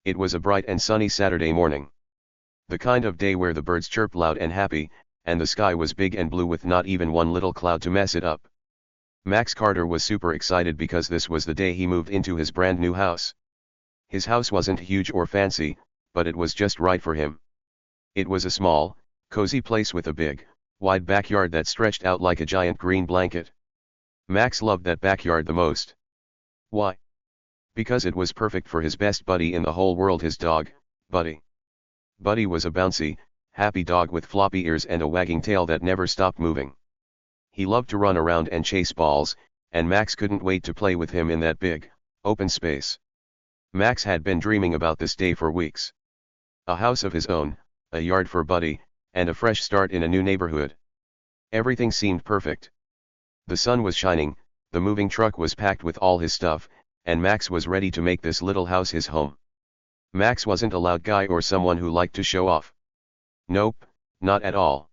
It was a bright and sunny Saturday morning. The kind of day where the birds chirped loud and happy, and the sky was big and blue with not even one little cloud to mess it up. Max Carter was super excited because this was the day he moved into his brand new house. His house wasn't huge or fancy, but it was just right for him. It was a small, cozy place with a big, wide backyard that stretched out like a giant green blanket. Max loved that backyard the most. Why? Because it was perfect for his best buddy in the whole world, his dog, Buddy. Buddy was a bouncy, happy dog with floppy ears and a wagging tail that never stopped moving. He loved to run around and chase balls, and Max couldn't wait to play with him in that big, open space. Max had been dreaming about this day for weeks. A house of his own, a yard for Buddy, and a fresh start in a new neighborhood. Everything seemed perfect. The sun was shining, the moving truck was packed with all his stuff, and Max was ready to make this little house his home. Max wasn't a loud guy or someone who liked to show off. Nope, not at all.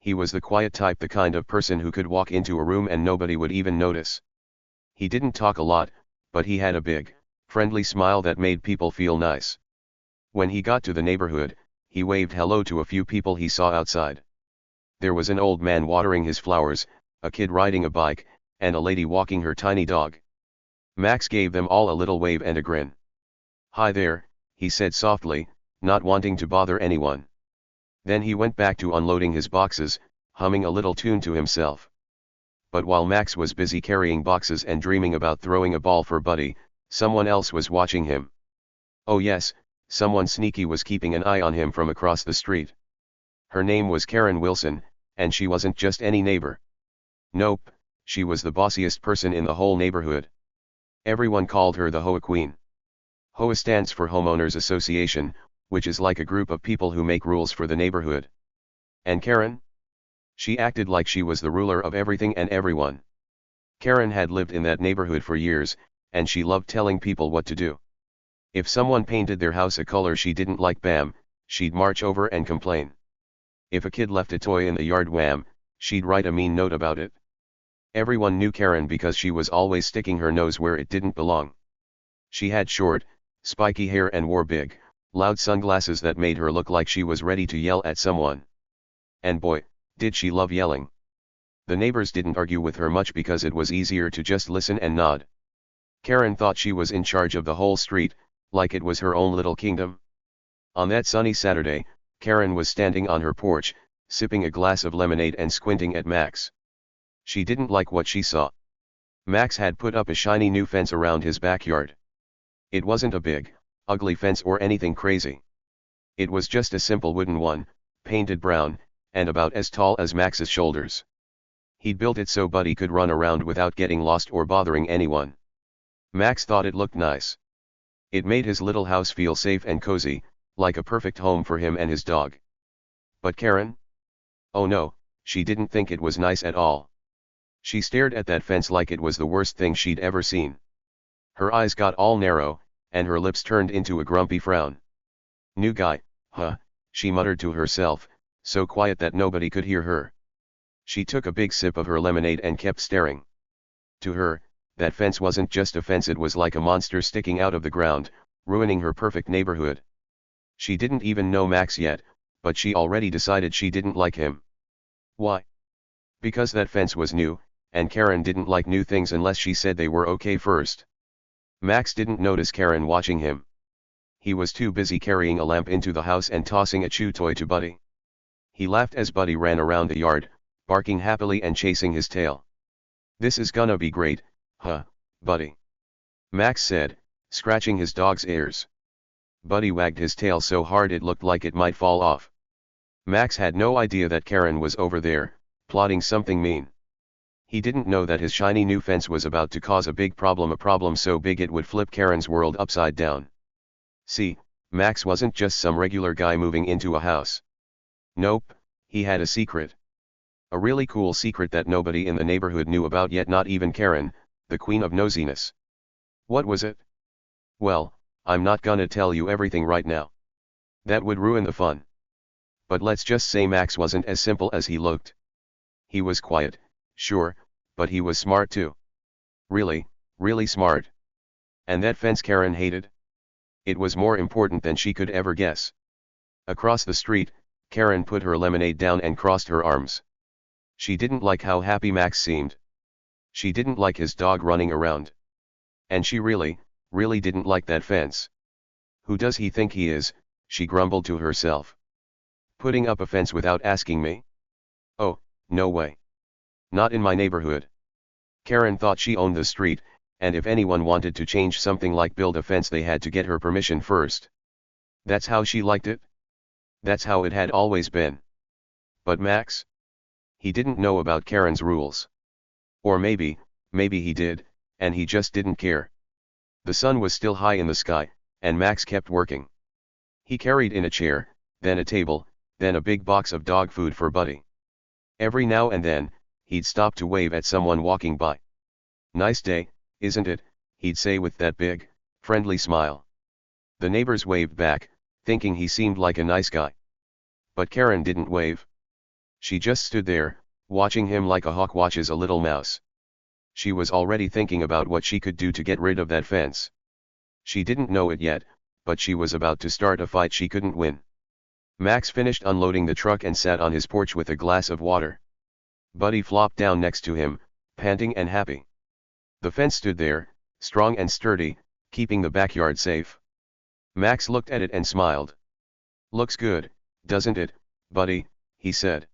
He was the quiet type, the kind of person who could walk into a room and nobody would even notice. He didn't talk a lot, but he had a big, friendly smile that made people feel nice. When he got to the neighborhood, he waved hello to a few people he saw outside. There was an old man watering his flowers, a kid riding a bike, and a lady walking her tiny dog. Max gave them all a little wave and a grin. "Hi there," he said softly, not wanting to bother anyone. Then he went back to unloading his boxes, humming a little tune to himself. But while Max was busy carrying boxes and dreaming about throwing a ball for Buddy, someone else was watching him. Oh yes, someone sneaky was keeping an eye on him from across the street. Her name was Karen Wilson, and she wasn't just any neighbor. Nope, she was the bossiest person in the whole neighborhood. Everyone called her the HOA Queen. HOA stands for Homeowners Association, which is like a group of people who make rules for the neighborhood. And Karen? She acted like she was the ruler of everything and everyone. Karen had lived in that neighborhood for years, and she loved telling people what to do. If someone painted their house a color she didn't like, bam, she'd march over and complain. If a kid left a toy in the yard, wham, she'd write a mean note about it. Everyone knew Karen because she was always sticking her nose where it didn't belong. She had short, spiky hair and wore big, loud sunglasses that made her look like she was ready to yell at someone. And boy, did she love yelling. The neighbors didn't argue with her much because it was easier to just listen and nod. Karen thought she was in charge of the whole street, like it was her own little kingdom. On that sunny Saturday, Karen was standing on her porch, sipping a glass of lemonade and squinting at Max. She didn't like what she saw. Max had put up a shiny new fence around his backyard. It wasn't a big, ugly fence or anything crazy. It was just a simple wooden one, painted brown, and about as tall as Max's shoulders. He'd built it so Buddy could run around without getting lost or bothering anyone. Max thought it looked nice. It made his little house feel safe and cozy, like a perfect home for him and his dog. But Karen? Oh no, she didn't think it was nice at all. She stared at that fence like it was the worst thing she'd ever seen. Her eyes got all narrow, and her lips turned into a grumpy frown. "New guy, huh?" she muttered to herself, so quiet that nobody could hear her. She took a big sip of her lemonade and kept staring. To her, that fence wasn't just a fence, it was like a monster sticking out of the ground, ruining her perfect neighborhood. She didn't even know Max yet, but she already decided she didn't like him. Why? Because that fence was new, and Karen didn't like new things unless she said they were okay first. Max didn't notice Karen watching him. He was too busy carrying a lamp into the house and tossing a chew toy to Buddy. He laughed as Buddy ran around the yard, barking happily and chasing his tail. "This is gonna be great, huh, Buddy?" Max said, scratching his dog's ears. Buddy wagged his tail so hard it looked like it might fall off. Max had no idea that Karen was over there, plotting something mean. He didn't know that his shiny new fence was about to cause a problem so big it would flip Karen's world upside down. See, Max wasn't just some regular guy moving into a house. Nope, he had a secret. A really cool secret that nobody in the neighborhood knew about yet, not even Karen, the queen of nosiness. What was it? Well, I'm not gonna tell you everything right now. That would ruin the fun. But let's just say Max wasn't as simple as he looked. He was quiet, sure, but he was smart too. Really, really smart. And that fence Karen hated? It was more important than she could ever guess. Across the street, Karen put her lemonade down and crossed her arms. She didn't like how happy Max seemed. She didn't like his dog running around. And she really didn't like that fence. Who does he think he is, she grumbled to herself. Putting up a fence without asking me? Oh, no way. Not in my neighborhood. Karen thought she owned the street, and if anyone wanted to change something like build a fence they had to get her permission first. That's how she liked it? That's how it had always been. But Max? He didn't know about Karen's rules. Or maybe he did, and he just didn't care. The sun was still high in the sky, and Max kept working. He carried in a chair, then a table, then a big box of dog food for Buddy. Every now and then, he'd stop to wave at someone walking by. Nice day, isn't it? He'd say with that big, friendly smile. The neighbors waved back, thinking he seemed like a nice guy. But Karen didn't wave. She just stood there, watching him like a hawk watches a little mouse. She was already thinking about what she could do to get rid of that fence. She didn't know it yet, but she was about to start a fight she couldn't win. Max finished unloading the truck and sat on his porch with a glass of water. Buddy flopped down next to him, panting and happy. The fence stood there, strong and sturdy, keeping the backyard safe. Max looked at it and smiled. Looks good, doesn't it, Buddy? He said.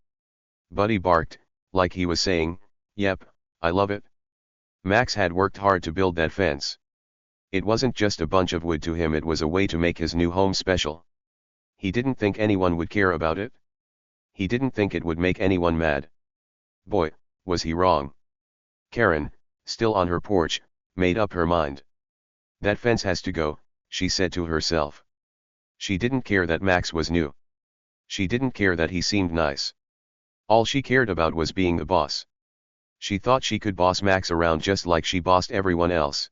Buddy barked, like he was saying, yep, I love it. Max had worked hard to build that fence. It wasn't just a bunch of wood to him, it was a way to make his new home special. He didn't think anyone would care about it. He didn't think it would make anyone mad. Boy, was he wrong. Karen, still on her porch, made up her mind. That fence has to go, she said to herself. She didn't care that Max was new. She didn't care that he seemed nice. All she cared about was being the boss. She thought she could boss Max around just like she bossed everyone else.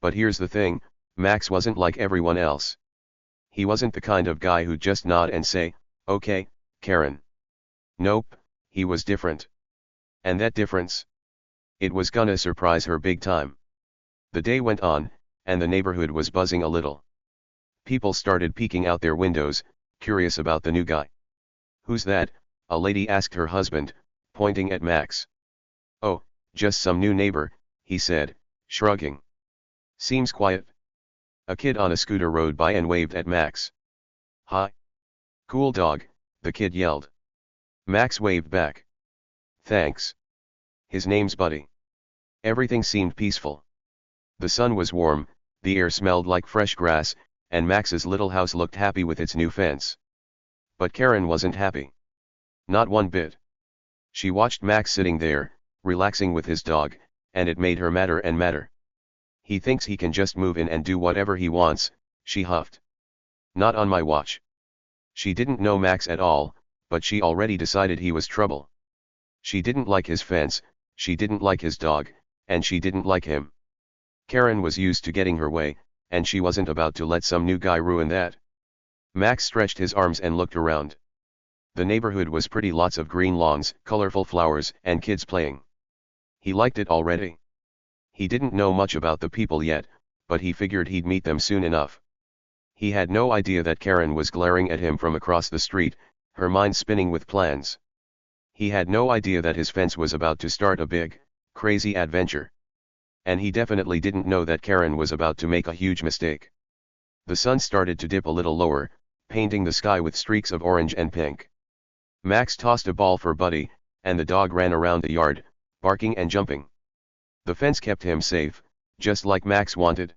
But here's the thing, Max wasn't like everyone else. He wasn't the kind of guy who'd just nod and say, okay, Karen. Nope, he was different. And that difference? It was gonna surprise her big time. The day went on, and the neighborhood was buzzing a little. People started peeking out their windows, curious about the new guy. Who's that? A lady asked her husband, pointing at Max. Oh, just some new neighbor, he said, shrugging. Seems quiet. A kid on a scooter rode by and waved at Max. Hi. Cool dog, the kid yelled. Max waved back. Thanks. His name's Buddy. Everything seemed peaceful. The sun was warm, the air smelled like fresh grass, and Max's little house looked happy with its new fence. But Karen wasn't happy. Not one bit. She watched Max sitting there, relaxing with his dog, and it made her madder and madder. He thinks he can just move in and do whatever he wants, she huffed. Not on my watch. She didn't know Max at all, but she already decided he was trouble. She didn't like his fence, she didn't like his dog, and she didn't like him. Karen was used to getting her way, and she wasn't about to let some new guy ruin that. Max stretched his arms and looked around. The neighborhood was pretty, lots of green lawns, colorful flowers, and kids playing. He liked it already. He didn't know much about the people yet, but he figured he'd meet them soon enough. He had no idea that Karen was glaring at him from across the street, her mind spinning with plans. He had no idea that his fence was about to start a big, crazy adventure. And he definitely didn't know that Karen was about to make a huge mistake. The sun started to dip a little lower, painting the sky with streaks of orange and pink. Max tossed a ball for Buddy, and the dog ran around the yard, barking and jumping. The fence kept him safe, just like Max wanted.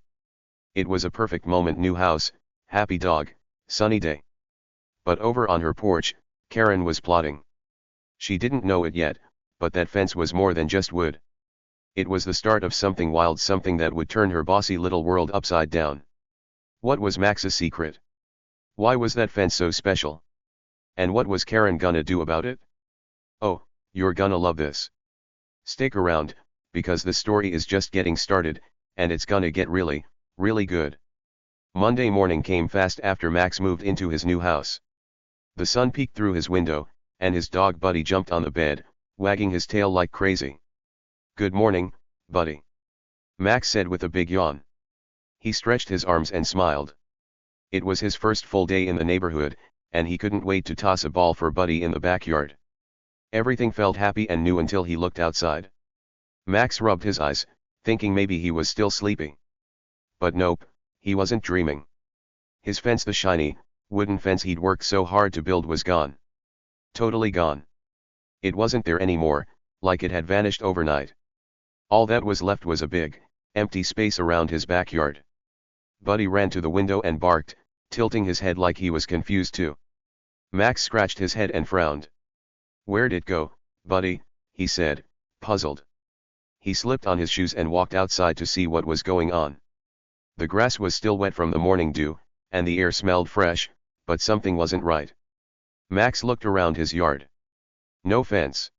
It was a perfect moment, new house, happy dog, sunny day. But over on her porch, Karen was plotting. She didn't know it yet, but that fence was more than just wood. It was the start of something wild, something that would turn her bossy little world upside down. What was Max's secret? Why was that fence so special? And what was Karen gonna do about it? Oh, you're gonna love this. Stick around, because the story is just getting started, and it's gonna get really, really good. Monday morning came fast after Max moved into his new house. The sun peeked through his window, and his dog Buddy jumped on the bed, wagging his tail like crazy. Good morning, Buddy. Max said with a big yawn. He stretched his arms and smiled. It was his first full day in the neighborhood, and he couldn't wait to toss a ball for Buddy in the backyard. Everything felt happy and new until he looked outside. Max rubbed his eyes, thinking maybe he was still sleeping. But nope, he wasn't dreaming. His fence, the shiny, wooden fence he'd worked so hard to build, was gone. Totally gone. It wasn't there anymore, like it had vanished overnight. All that was left was a big, empty space around his backyard. Buddy ran to the window and barked, tilting his head like he was confused too. Max scratched his head and frowned. "Where'd it go, Buddy?" he said, puzzled. He slipped on his shoes and walked outside to see what was going on. The grass was still wet from the morning dew, and the air smelled fresh, but something wasn't right. Max looked around his yard. No fence.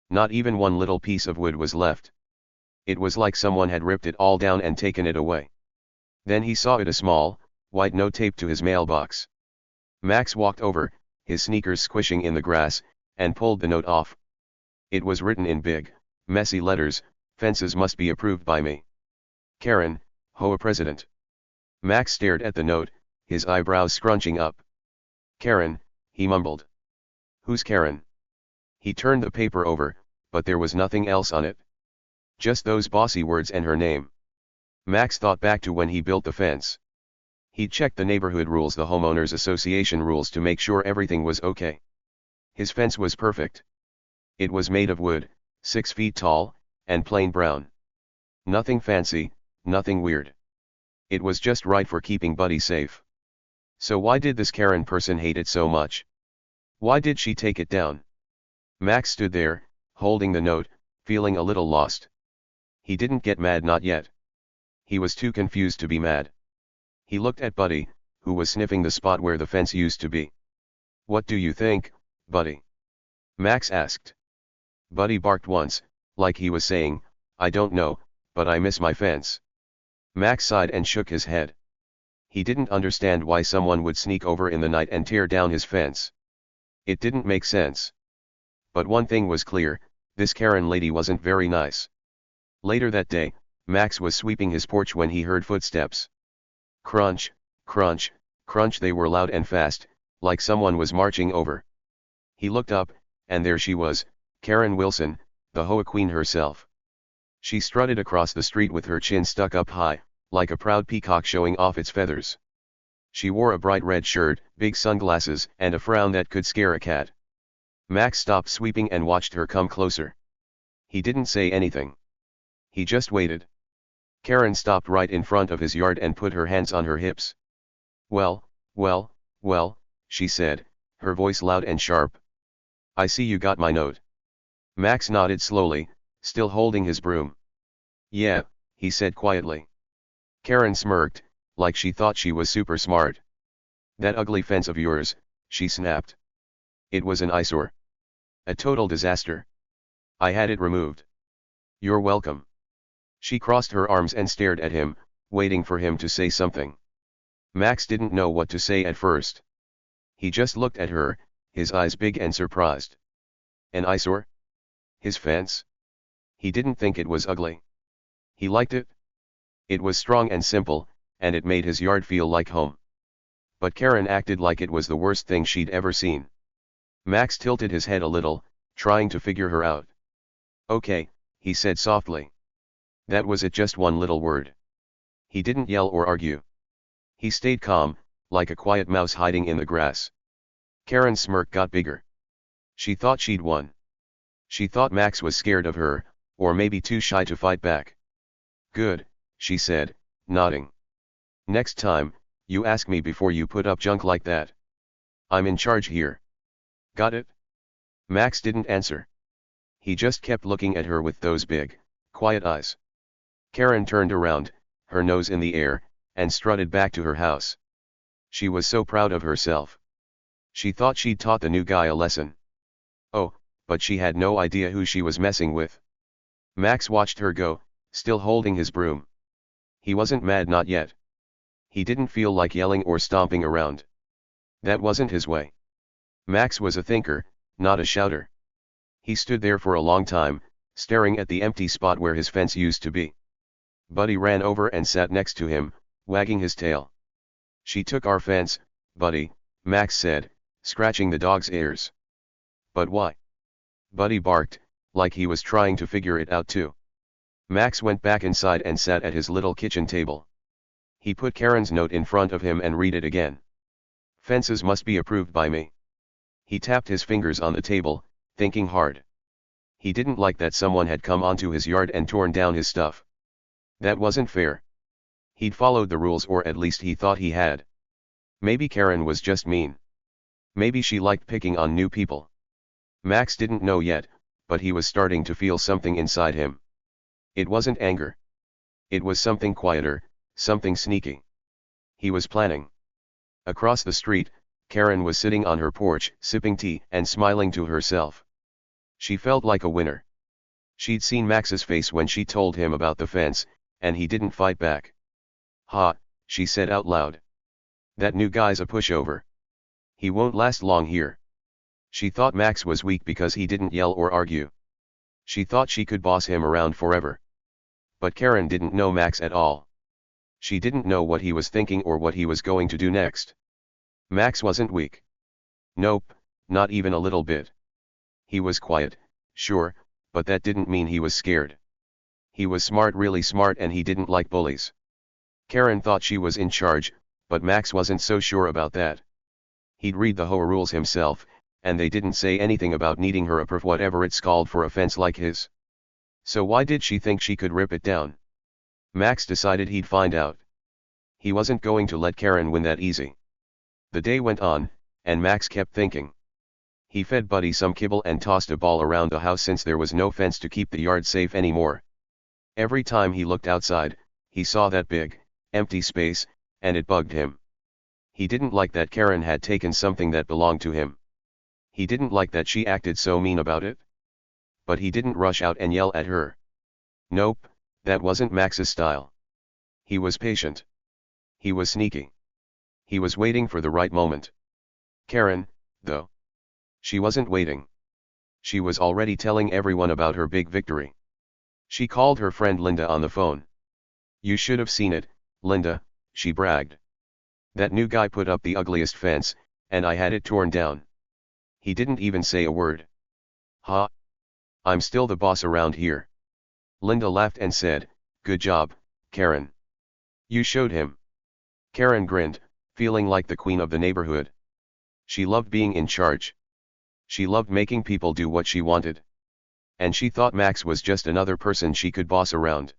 Not even one little piece of wood was left. It was like someone had ripped it all down and taken it away. Then he saw a small, white note taped to his mailbox. Max walked over, his sneakers squishing in the grass, and pulled the note off. It was written in big, messy letters, "Fences must be approved by me. Karen, HOA President." Max stared at the note, his eyebrows scrunching up. "Karen," he mumbled. "Who's Karen?" He turned the paper over, but there was nothing else on it. Just those bossy words and her name. Max thought back to when he built the fence. He'd checked the neighborhood rules, the homeowners association rules, to make sure everything was okay. His fence was perfect. It was made of wood, 6 feet tall, and plain brown. Nothing fancy, nothing weird. It was just right for keeping Buddy safe. So why did this Karen person hate it so much? Why did she take it down? Max stood there, holding the note, feeling a little lost. He didn't get mad, not yet. He was too confused to be mad. He looked at Buddy, who was sniffing the spot where the fence used to be. "What do you think, Buddy?" Max asked. Buddy barked once, like he was saying, "I don't know, but I miss my fence." Max sighed and shook his head. He didn't understand why someone would sneak over in the night and tear down his fence. It didn't make sense. But one thing was clear, this Karen lady wasn't very nice. Later that day, Max was sweeping his porch when he heard footsteps. Crunch, crunch, crunch. They were loud and fast, like someone was marching over. He looked up, and there she was, Karen Wilson, the HOA queen herself. She strutted across the street with her chin stuck up high, like a proud peacock showing off its feathers. She wore a bright red shirt, big sunglasses, and a frown that could scare a cat. Max stopped sweeping and watched her come closer. He didn't say anything. He just waited. Karen stopped right in front of his yard and put her hands on her hips. "Well, well, well," she said, her voice loud and sharp. "I see you got my note." Max nodded slowly, still holding his broom. "Yeah," he said quietly. Karen smirked, like she thought she was super smart. "That ugly fence of yours," she snapped. "It was an eyesore. A total disaster. I had it removed." "You're welcome." She crossed her arms and stared at him, waiting for him to say something. Max didn't know what to say at first. He just looked at her, his eyes big and surprised. An eyesore? His fence? He didn't think it was ugly. He liked it. It was strong and simple, and it made his yard feel like home. But Karen acted like it was the worst thing she'd ever seen. Max tilted his head a little, trying to figure her out. "Okay," he said softly. That was it, just one little word. He didn't yell or argue. He stayed calm, like a quiet mouse hiding in the grass. Karen's smirk got bigger. She thought she'd won. She thought Max was scared of her, or maybe too shy to fight back. "Good," she said, nodding. "Next time, you ask me before you put up junk like that. I'm in charge here. Got it?" Max didn't answer. He just kept looking at her with those big, quiet eyes. Karen turned around, her nose in the air, and strutted back to her house. She was so proud of herself. She thought she'd taught the new guy a lesson. Oh, but she had no idea who she was messing with. Max watched her go, still holding his broom. He wasn't mad, not yet. He didn't feel like yelling or stomping around. That wasn't his way. Max was a thinker, not a shouter. He stood there for a long time, staring at the empty spot where his fence used to be. Buddy ran over and sat next to him, wagging his tail. She took our fence, Buddy, Max said, scratching the dog's ears. But why? Buddy barked, like he was trying to figure it out too. Max went back inside and sat at his little kitchen table. He put Karen's note in front of him and read it again. Fences must be approved by me. He tapped his fingers on the table, thinking hard. He didn't like that someone had come onto his yard and torn down his stuff. That wasn't fair. He'd followed the rules, or at least he thought he had. Maybe Karen was just mean. Maybe she liked picking on new people. Max didn't know yet, but he was starting to feel something inside him. It wasn't anger. It was something quieter, something sneaky. He was planning. Across the street, Karen was sitting on her porch, sipping tea and smiling to herself. She felt like a winner. She'd seen Max's face when she told him about the fence, and he didn't fight back. "Ha," she said out loud. "That new guy's a pushover. He won't last long here." She thought Max was weak because he didn't yell or argue. She thought she could boss him around forever. But Karen didn't know Max at all. She didn't know what he was thinking or what he was going to do next. Max wasn't weak. Nope, not even a little bit. He was quiet, sure, but that didn't mean he was scared. He was smart, really smart, and he didn't like bullies. Karen thought she was in charge, but Max wasn't so sure about that. He'd read the HOA rules himself, and they didn't say anything about needing her approve whatever it's called for a fence like his. So why did she think she could rip it down? Max decided he'd find out. He wasn't going to let Karen win that easy. The day went on, and Max kept thinking. He fed Buddy some kibble and tossed a ball around the house since there was no fence to keep the yard safe anymore. Every time he looked outside, he saw that big, empty space, and it bugged him. He didn't like that Karen had taken something that belonged to him. He didn't like that she acted so mean about it. But he didn't rush out and yell at her. Nope, that wasn't Max's style. He was patient. He was sneaky. He was waiting for the right moment. Karen, though. She wasn't waiting. She was already telling everyone about her big victory. She called her friend Linda on the phone. "You should have seen it, Linda," she bragged. "That new guy put up the ugliest fence, and I had it torn down. He didn't even say a word." "Ha! I'm still the boss around here." Linda laughed and said, "Good job, Karen. You showed him." Karen grinned, feeling like the queen of the neighborhood. She loved being in charge. She loved making people do what she wanted. And she thought Max was just another person she could boss around.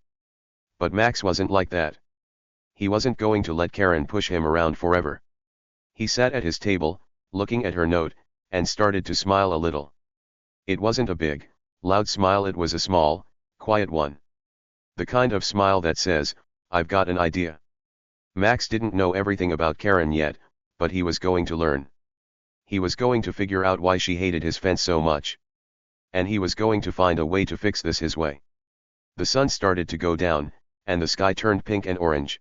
But Max wasn't like that. He wasn't going to let Karen push him around forever. He sat at his table, looking at her note, and started to smile a little. It wasn't a big, loud smile, it was a small, quiet one. The kind of smile that says, "I've got an idea." Max didn't know everything about Karen yet, but he was going to learn. He was going to figure out why she hated his fence so much. And he was going to find a way to fix this his way. The sun started to go down, and the sky turned pink and orange.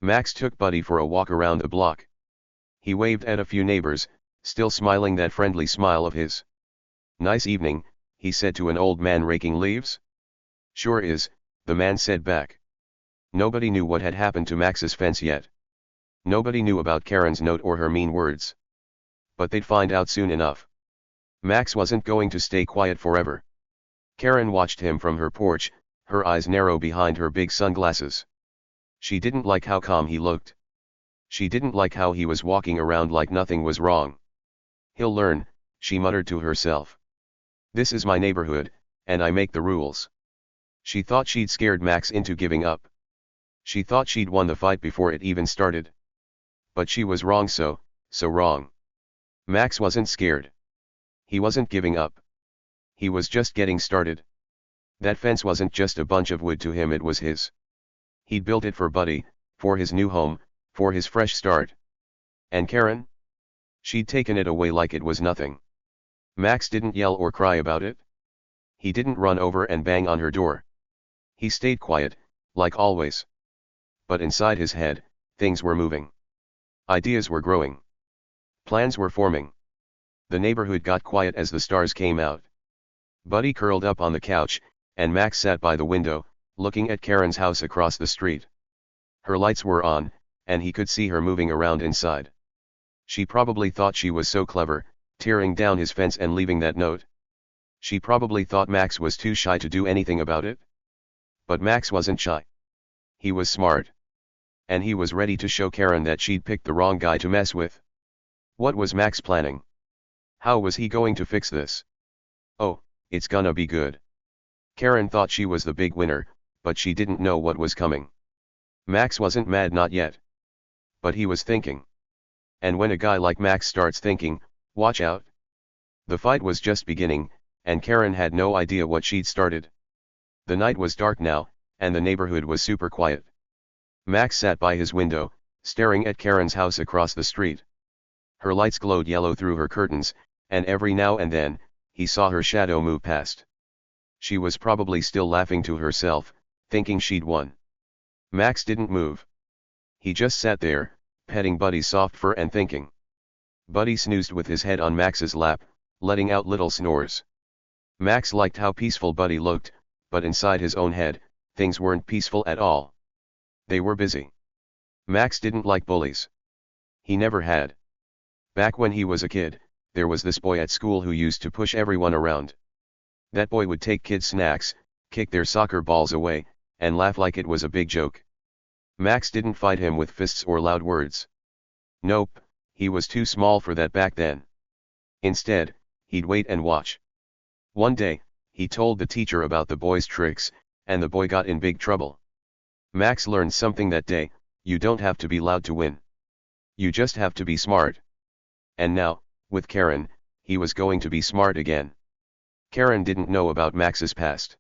Max took Buddy for a walk around the block. He waved at a few neighbors, still smiling that friendly smile of his. "Nice evening," he said to an old man raking leaves. "Sure is," the man said back. Nobody knew what had happened to Max's fence yet. Nobody knew about Karen's note or her mean words. But they'd find out soon enough. Max wasn't going to stay quiet forever. Karen watched him from her porch, her eyes narrow behind her big sunglasses. She didn't like how calm he looked. She didn't like how he was walking around like nothing was wrong. "He'll learn," she muttered to herself. "This is my neighborhood, and I make the rules." She thought she'd scared Max into giving up. She thought she'd won the fight before it even started. But she was wrong, so wrong. Max wasn't scared. He wasn't giving up. He was just getting started. That fence wasn't just a bunch of wood to him, it was his. He'd built it for Buddy, for his new home, for his fresh start. And Karen? She'd taken it away like it was nothing. Max didn't yell or cry about it. He didn't run over and bang on her door. He stayed quiet, like always. But inside his head, things were moving. Ideas were growing. Plans were forming. The neighborhood got quiet as the stars came out. Buddy curled up on the couch, and Max sat by the window, looking at Karen's house across the street. Her lights were on, and he could see her moving around inside. She probably thought she was so clever, tearing down his fence and leaving that note. She probably thought Max was too shy to do anything about it. But Max wasn't shy. He was smart. And he was ready to show Karen that she'd picked the wrong guy to mess with. What was Max planning? How was he going to fix this? Oh, it's gonna be good. Karen thought she was the big winner, but she didn't know what was coming. Max wasn't mad, not yet. But he was thinking. And when a guy like Max starts thinking, watch out. The fight was just beginning, and Karen had no idea what she'd started. The night was dark now, and the neighborhood was super quiet. Max sat by his window, staring at Karen's house across the street. Her lights glowed yellow through her curtains, and every now and then, he saw her shadow move past. She was probably still laughing to herself, thinking she'd won. Max didn't move. He just sat there, petting Buddy's soft fur and thinking. Buddy snoozed with his head on Max's lap, letting out little snores. Max liked how peaceful Buddy looked, but inside his own head, things weren't peaceful at all. They were busy. Max didn't like bullies. He never had. Back when he was a kid, there was this boy at school who used to push everyone around. That boy would take kids' snacks, kick their soccer balls away, and laugh like it was a big joke. Max didn't fight him with fists or loud words. Nope, he was too small for that back then. Instead, he'd wait and watch. One day, he told the teacher about the boy's tricks, and the boy got in big trouble. Max learned something that day: you don't have to be loud to win. You just have to be smart. And now, with Karen, he was going to be smart again. Karen didn't know about Max's past.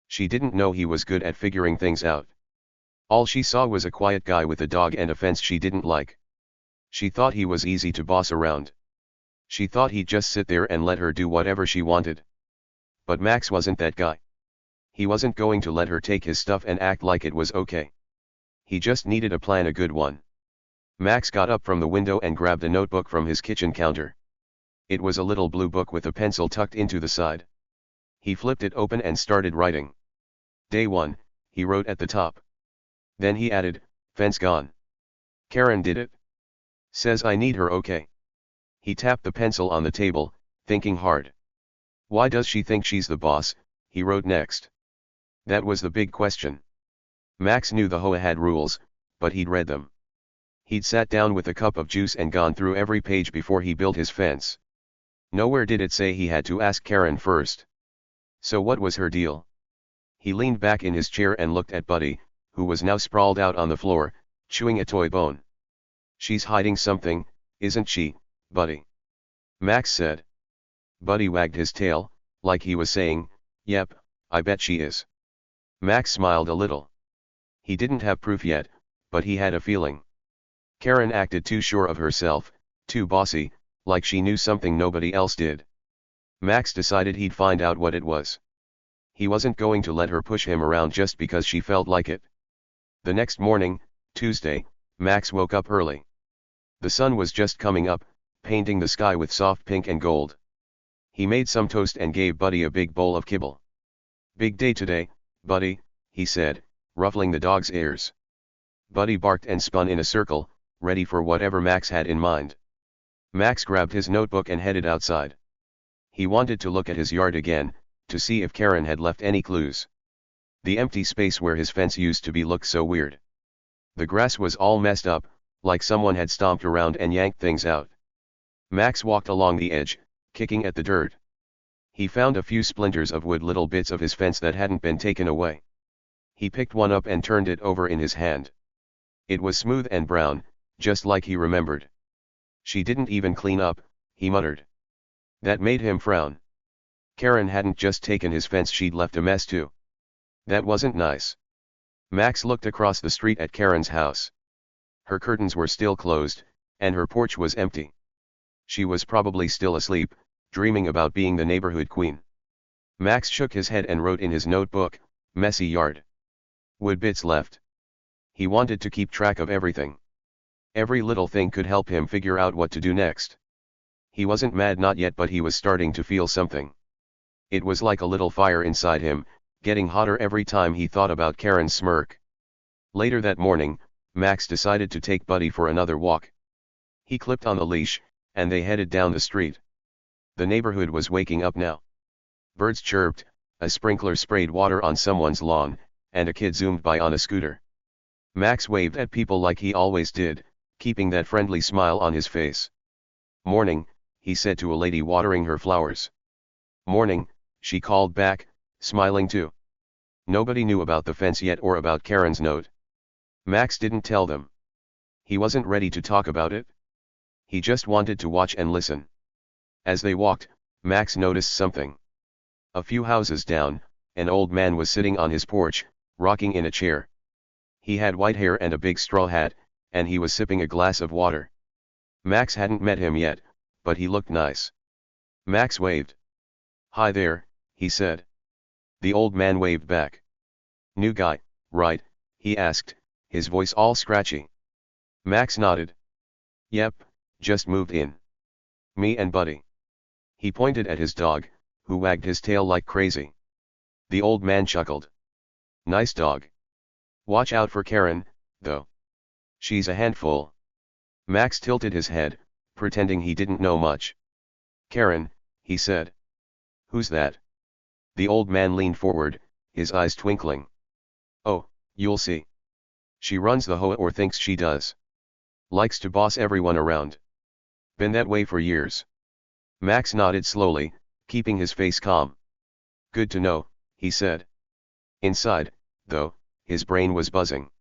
She didn't know he was good at figuring things out. All she saw was a quiet guy with a dog and a fence she didn't like. She thought he was easy to boss around. She thought he'd just sit there and let her do whatever she wanted. But Max wasn't that guy. He wasn't going to let her take his stuff and act like it was okay. He just needed a plan, a good one. Max got up from the window and grabbed a notebook from his kitchen counter. It was a little blue book with a pencil tucked into the side. He flipped it open and started writing. Day 1, he wrote at the top. Then he added, fence gone. Karen did it. Says I need her, okay. He tapped the pencil on the table, thinking hard. Why does she think she's the boss? He wrote next. That was the big question. Max knew the HOA had rules, but he'd read them. He'd sat down with a cup of juice and gone through every page before he built his fence. Nowhere did it say he had to ask Karen first. So what was her deal? He leaned back in his chair and looked at Buddy, who was now sprawled out on the floor, chewing a toy bone. She's hiding something, isn't she, Buddy? Max said. Buddy wagged his tail, like he was saying, yep, I bet she is. Max smiled a little. He didn't have proof yet, but he had a feeling. Karen acted too sure of herself, too bossy, like she knew something nobody else did. Max decided he'd find out what it was. He wasn't going to let her push him around just because she felt like it. The next morning, Tuesday, Max woke up early. The sun was just coming up, painting the sky with soft pink and gold. He made some toast and gave Buddy a big bowl of kibble. Big day today, Buddy, he said, ruffling the dog's ears. Buddy barked and spun in a circle, ready for whatever Max had in mind. Max grabbed his notebook and headed outside. He wanted to look at his yard again, to see if Karen had left any clues. The empty space where his fence used to be looked so weird. The grass was all messed up, like someone had stomped around and yanked things out. Max walked along the edge, kicking at the dirt. He found a few splinters of wood, little bits of his fence that hadn't been taken away. He picked one up and turned it over in his hand. It was smooth and brown, just like he remembered. She didn't even clean up, he muttered. That made him frown. Karen hadn't just taken his fence, she'd left a mess too. That wasn't nice. Max looked across the street at Karen's house. Her curtains were still closed, and her porch was empty. She was probably still asleep, dreaming about being the neighborhood queen. Max shook his head and wrote in his notebook, messy yard. Wood bits left. He wanted to keep track of everything. Every little thing could help him figure out what to do next. He wasn't mad, not yet, but he was starting to feel something. It was like a little fire inside him, getting hotter every time he thought about Karen's smirk. Later that morning, Max decided to take Buddy for another walk. He clipped on the leash, and they headed down the street. The neighborhood was waking up now. Birds chirped, a sprinkler sprayed water on someone's lawn, and a kid zoomed by on a scooter. Max waved at people like he always did, keeping that friendly smile on his face. "Morning," he said to a lady watering her flowers. "Morning," she called back, smiling too. Nobody knew about the fence yet or about Karen's note. Max didn't tell them. He wasn't ready to talk about it. He just wanted to watch and listen. As they walked, Max noticed something. A few houses down, an old man was sitting on his porch, rocking in a chair. He had white hair and a big straw hat, and he was sipping a glass of water. Max hadn't met him yet, but he looked nice. Max waved. "Hi there," he said. The old man waved back. "New guy, right?" he asked, his voice all scratchy. Max nodded. "Yep, just moved in. Me and Buddy." He pointed at his dog, who wagged his tail like crazy. The old man chuckled. "Nice dog. Watch out for Karen, though. She's a handful." Max tilted his head, pretending he didn't know much. "Karen," he said. "Who's that?" The old man leaned forward, his eyes twinkling. "Oh, you'll see. She runs the HOA, or thinks she does. Likes to boss everyone around. Been that way for years." Max nodded slowly, keeping his face calm. "Good to know," he said. Inside, though, his brain was buzzing.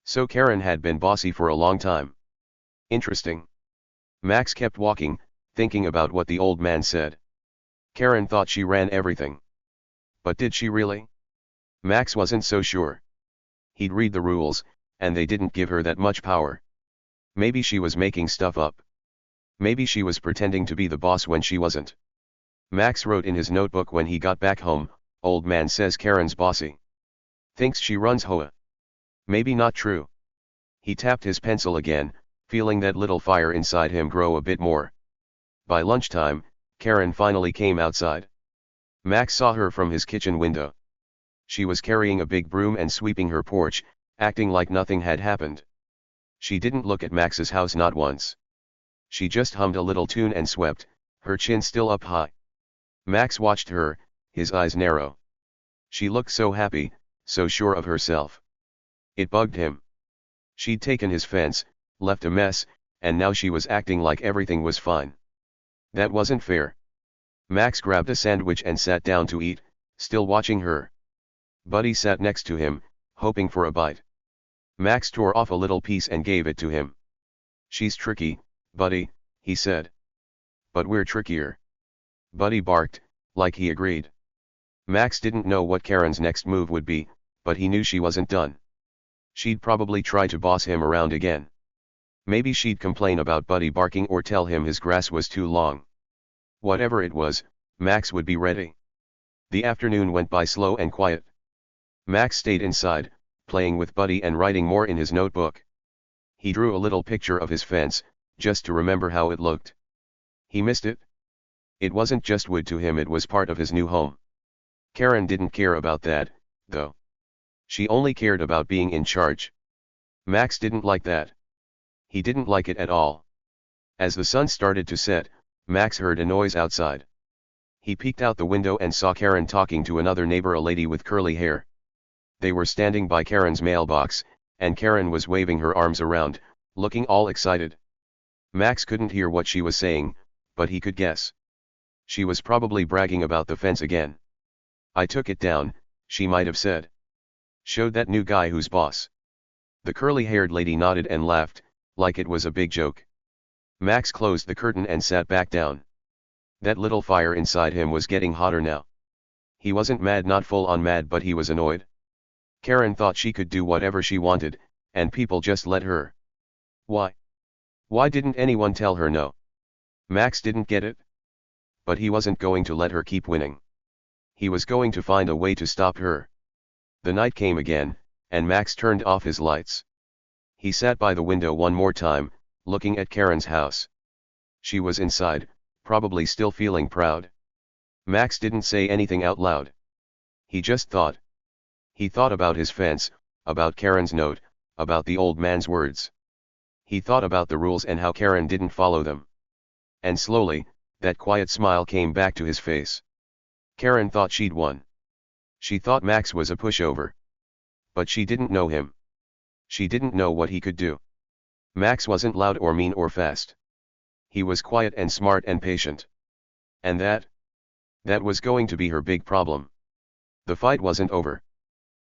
So Karen had been bossy for a long time. Interesting. Max kept walking, thinking about what the old man said. Karen thought she ran everything. But did she really? Max wasn't so sure. He'd read the rules, and they didn't give her that much power. Maybe she was making stuff up. Maybe she was pretending to be the boss when she wasn't. Max wrote in his notebook when he got back home, "Old man says Karen's bossy. Thinks she runs HOA. Maybe not true." He tapped his pencil again, feeling that little fire inside him grow a bit more. By lunchtime, Karen finally came outside. Max saw her from his kitchen window. She was carrying a big broom and sweeping her porch, acting like nothing had happened. She didn't look at Max's house not once. She just hummed a little tune and swept, her chin still up high. Max watched her, his eyes narrow. She looked so happy, so sure of herself. It bugged him. She'd taken his fence, left a mess, and now she was acting like everything was fine. That wasn't fair. Max grabbed a sandwich and sat down to eat, still watching her. Buddy sat next to him, hoping for a bite. Max tore off a little piece and gave it to him. "She's tricky, Buddy," he said. "But we're trickier." Buddy barked, like he agreed. Max didn't know what Karen's next move would be, but he knew she wasn't done. She'd probably try to boss him around again. Maybe she'd complain about Buddy barking or tell him his grass was too long. Whatever it was, Max would be ready. The afternoon went by slow and quiet. Max stayed inside, playing with Buddy and writing more in his notebook. He drew a little picture of his fence, just to remember how it looked. He missed it. It wasn't just wood to him, it was part of his new home. Karen didn't care about that, though. She only cared about being in charge. Max didn't like that. He didn't like it at all. As the sun started to set, Max heard a noise outside. He peeked out the window and saw Karen talking to another neighbor, a lady with curly hair. They were standing by Karen's mailbox, and Karen was waving her arms around, looking all excited. Max couldn't hear what she was saying, but he could guess. She was probably bragging about the fence again. "I took it down," she might have said. "Showed that new guy who's boss." The curly-haired lady nodded and laughed, like it was a big joke. Max closed the curtain and sat back down. That little fire inside him was getting hotter now. He wasn't mad, not full on mad, but he was annoyed. Karen thought she could do whatever she wanted, and people just let her. Why? Why didn't anyone tell her no? Max didn't get it. But he wasn't going to let her keep winning. He was going to find a way to stop her. The night came again, and Max turned off his lights. He sat by the window one more time, looking at Karen's house. She was inside, probably still feeling proud. Max didn't say anything out loud. He just thought. He thought about his fence, about Karen's note, about the old man's words. He thought about the rules and how Karen didn't follow them. And slowly, that quiet smile came back to his face. Karen thought she'd won. She thought Max was a pushover. But she didn't know him. She didn't know what he could do. Max wasn't loud or mean or fast. He was quiet and smart and patient. And that was going to be her big problem. The fight wasn't over.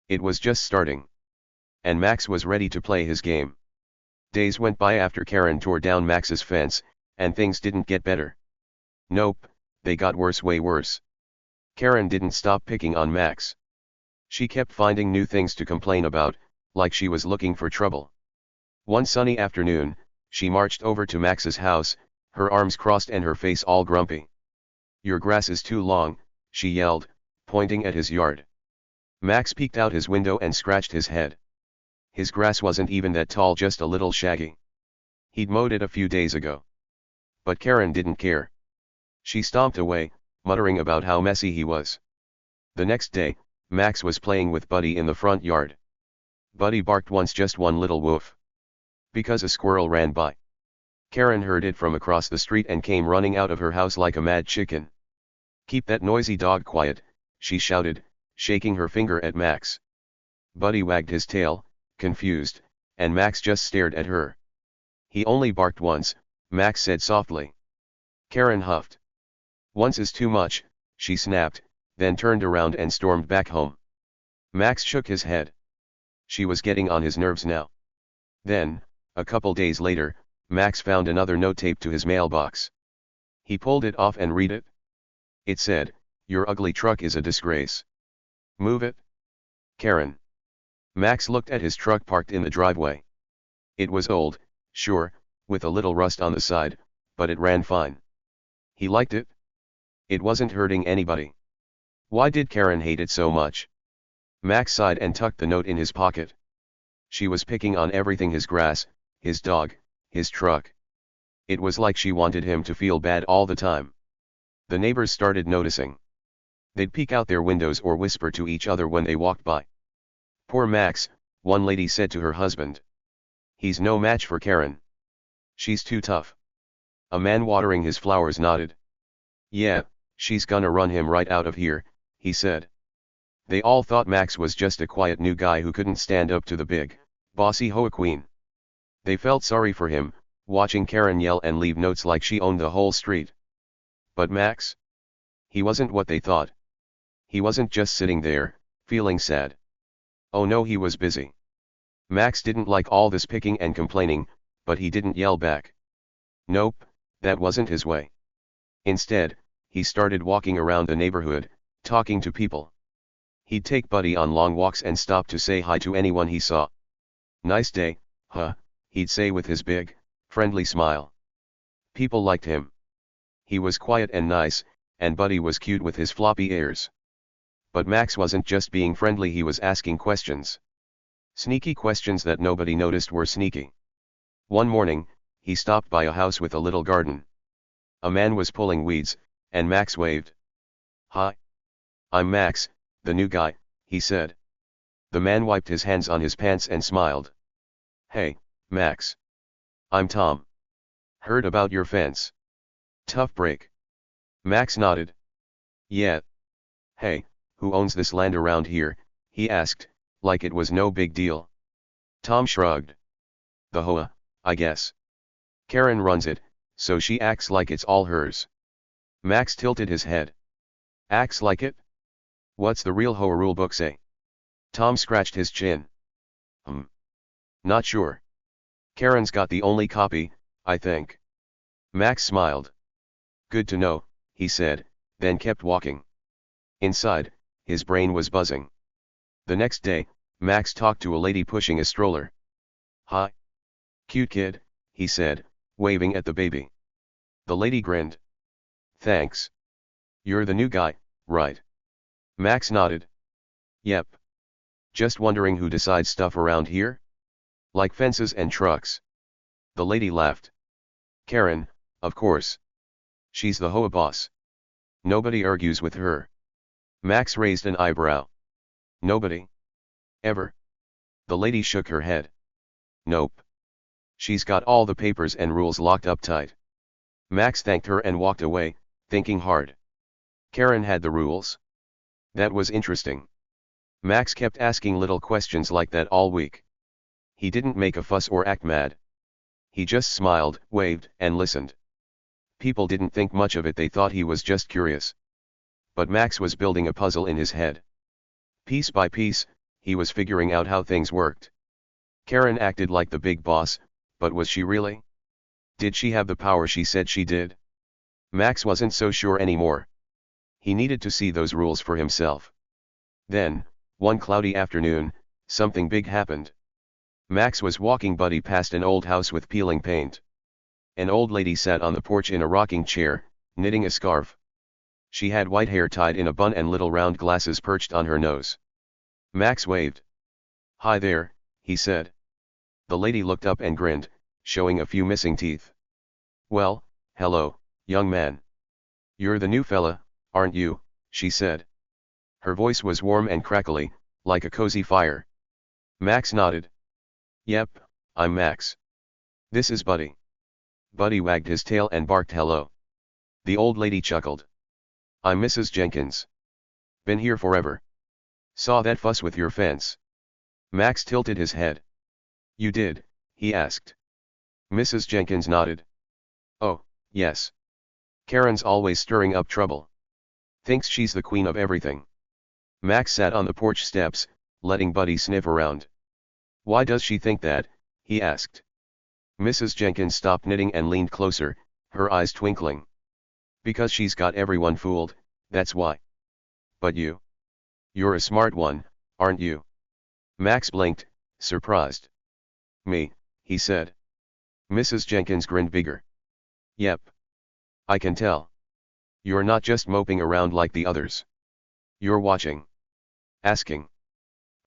It was just starting. And Max was ready to play his game. Days went by after Karen tore down Max's fence, and things didn't get better. Nope, they got worse, way worse. Karen didn't stop picking on Max. She kept finding new things to complain about, like she was looking for trouble. One sunny afternoon, she marched over to Max's house, her arms crossed and her face all grumpy. "Your grass is too long," she yelled, pointing at his yard. Max peeked out his window and scratched his head. His grass wasn't even that tall, just a little shaggy. He'd mowed it a few days ago. But Karen didn't care. She stomped away, muttering about how messy he was. The next day, Max was playing with Buddy in the front yard. Buddy barked once, just one little woof. Because a squirrel ran by. Karen heard it from across the street and came running out of her house like a mad chicken. "Keep that noisy dog quiet," she shouted, shaking her finger at Max. Buddy wagged his tail, confused, and Max just stared at her. "He only barked once," Max said softly. Karen huffed. "Once is too much," she snapped, then turned around and stormed back home. Max shook his head. She was getting on his nerves now. Then, a couple days later, Max found another note taped to his mailbox. He pulled it off and read it. It said, "Your ugly truck is a disgrace. Move it. Karen." Max looked at his truck parked in the driveway. It was old, sure, with a little rust on the side, but it ran fine. He liked it. It wasn't hurting anybody. Why did Karen hate it so much? Max sighed and tucked the note in his pocket. She was picking on everything: his grass, his dog, his truck. It was like she wanted him to feel bad all the time. The neighbors started noticing. They'd peek out their windows or whisper to each other when they walked by. "Poor Max," one lady said to her husband. "He's no match for Karen. She's too tough." A man watering his flowers nodded. "Yeah, she's gonna run him right out of here," he said. They all thought Max was just a quiet new guy who couldn't stand up to the big, bossy HOA queen. They felt sorry for him, watching Karen yell and leave notes like she owned the whole street. But Max? He wasn't what they thought. He wasn't just sitting there, feeling sad. Oh no, he was busy. Max didn't like all this picking and complaining, but he didn't yell back. Nope, that wasn't his way. Instead, he started walking around the neighborhood, talking to people. He'd take Buddy on long walks and stop to say hi to anyone he saw. "Nice day, huh?" he'd say with his big, friendly smile. People liked him. He was quiet and nice, and Buddy was cute with his floppy ears. But Max wasn't just being friendly, he was asking questions. Sneaky questions that nobody noticed were sneaky. One morning, he stopped by a house with a little garden. A man was pulling weeds, and Max waved. "Hi. I'm Max, the new guy," he said. The man wiped his hands on his pants and smiled. "Hey, Max. I'm Tom. Heard about your fence. Tough break." Max nodded. "Yeah. Hey, who owns this land around here?" he asked, like it was no big deal. Tom shrugged. "The HOA, I guess. Karen runs it, so she acts like it's all hers." Max tilted his head. "Acts like it? What's the real HOA rulebook say?" Tom scratched his chin. Not sure. Karen's got the only copy, I think." Max smiled. "Good to know," he said, then kept walking. Inside, his brain was buzzing. The next day, Max talked to a lady pushing a stroller. "Hi. Cute kid," he said, waving at the baby. The lady grinned. "Thanks. You're the new guy, right?" Max nodded. "Yep. Just wondering who decides stuff around here? Like fences and trucks." The lady laughed. "Karen, of course. She's the HOA boss. Nobody argues with her." Max raised an eyebrow. "Nobody? Ever?" The lady shook her head. Nope. She's got all the papers and rules locked up tight. Max thanked her and walked away, thinking hard. Karen had the rules. That was interesting. Max kept asking little questions like that all week. He didn't make a fuss or act mad. He just smiled, waved, and listened. People didn't think much of it, they thought he was just curious. But Max was building a puzzle in his head. Piece by piece, he was figuring out how things worked. Karen acted like the big boss, but was she really? Did she have the power she said she did? Max wasn't so sure anymore. He needed to see those rules for himself. Then, one cloudy afternoon, something big happened. Max was walking Buddy past an old house with peeling paint. An old lady sat on the porch in a rocking chair, knitting a scarf. She had white hair tied in a bun and little round glasses perched on her nose. Max waved. "Hi there," he said. The lady looked up and grinned, showing a few missing teeth. "Well, hello, young man. You're the new fella, aren't you?" she said. Her voice was warm and crackly, like a cozy fire. Max nodded. "Yep, I'm Max. This is Buddy." Buddy wagged his tail and barked hello. The old lady chuckled. "I'm Mrs. Jenkins. Been here forever. Saw that fuss with your fence?" Max tilted his head. "You did?" he asked. Mrs. Jenkins nodded. "Oh, yes. Karen's always stirring up trouble. Thinks she's the queen of everything." Max sat on the porch steps, letting Buddy sniff around. "Why does she think that?" he asked. Mrs. Jenkins stopped knitting and leaned closer, her eyes twinkling. "Because she's got everyone fooled, that's why." "But you're a smart one, aren't you?" Max blinked, surprised. "Me," he said. Mrs. Jenkins grinned bigger. "Yep. I can tell. You're not just moping around like the others. You're watching. Asking.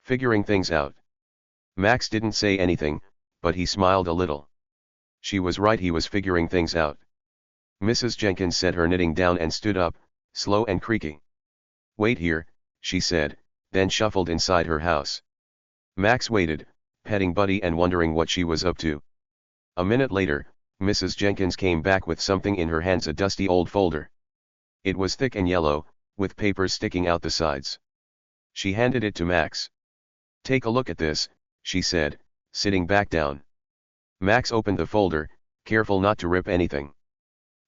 Figuring things out." Max didn't say anything, but he smiled a little. She was right, he was figuring things out. Mrs. Jenkins set her knitting down and stood up, slow and creaky. "Wait here," she said, then shuffled inside her house. Max waited, petting Buddy and wondering what she was up to. A minute later, Mrs. Jenkins came back with something in her hands, a dusty old folder. It was thick and yellow, with papers sticking out the sides. She handed it to Max. "Take a look at this," she said, sitting back down. Max opened the folder, careful not to rip anything.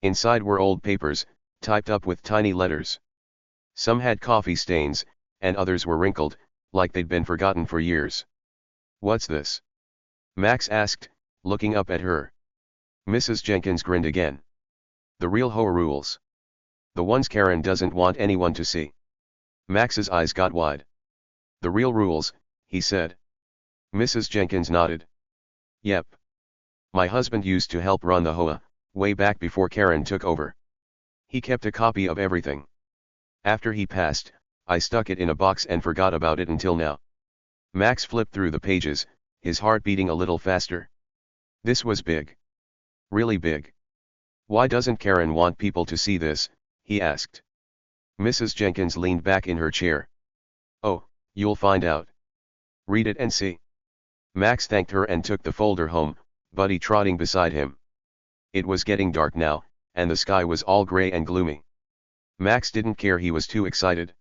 Inside were old papers, typed up with tiny letters. Some had coffee stains, and others were wrinkled, like they'd been forgotten for years. "What's this?" Max asked, looking up at her. Mrs. Jenkins grinned again. "The real HOA rules. The ones Karen doesn't want anyone to see." Max's eyes got wide. "The real rules," he said. Mrs. Jenkins nodded. "Yep. My husband used to help run the HOA, way back before Karen took over. He kept a copy of everything. After he passed, I stuck it in a box and forgot about it until now." Max flipped through the pages, his heart beating a little faster. This was big. Really big. "Why doesn't Karen want people to see this?" he asked. Mrs. Jenkins leaned back in her chair. "Oh, you'll find out. Read it and see." Max thanked her and took the folder home, Buddy trotting beside him. It was getting dark now, and the sky was all gray and gloomy. Max didn't care, he was too excited.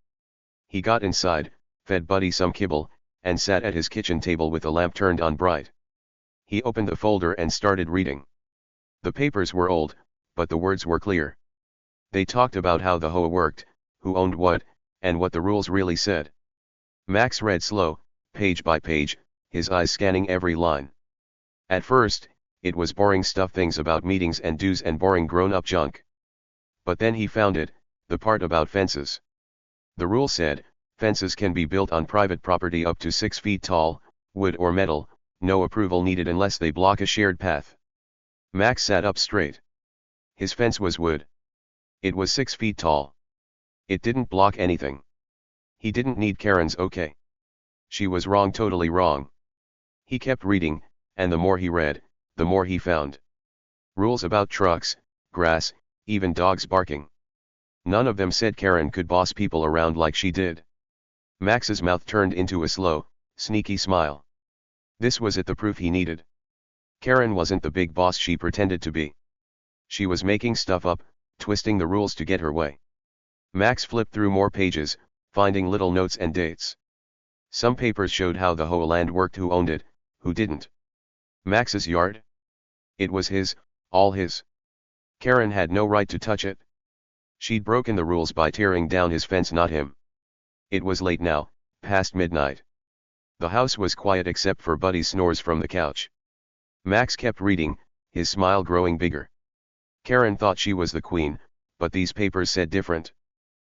He got inside, fed Buddy some kibble, and sat at his kitchen table with the lamp turned on bright. He opened the folder and started reading. The papers were old, but the words were clear. They talked about how the HOA worked, who owned what, and what the rules really said. Max read slow, page by page, his eyes scanning every line. At first, it was boring stuff, things about meetings and dues and boring grown-up junk. But then he found it, the part about fences. The rule said, fences can be built on private property up to 6 feet tall, wood or metal, no approval needed unless they block a shared path. Max sat up straight. His fence was wood. It was 6 feet tall. It didn't block anything. He didn't need Karen's okay. She was wrong, totally wrong. He kept reading, and the more he read, the more he found. Rules about trucks, grass, even dogs barking. None of them said Karen could boss people around like she did. Max's mouth turned into a slow, sneaky smile. This was it, the proof he needed. Karen wasn't the big boss she pretended to be. She was making stuff up, twisting the rules to get her way. Max flipped through more pages, finding little notes and dates. Some papers showed how the HOA land worked, who owned it, who didn't. Max's yard? It was his, all his. Karen had no right to touch it. She'd broken the rules by tearing down his fence, not him. It was late now, past midnight. The house was quiet except for Buddy's snores from the couch. Max kept reading, his smile growing bigger. Karen thought she was the queen, but these papers said different.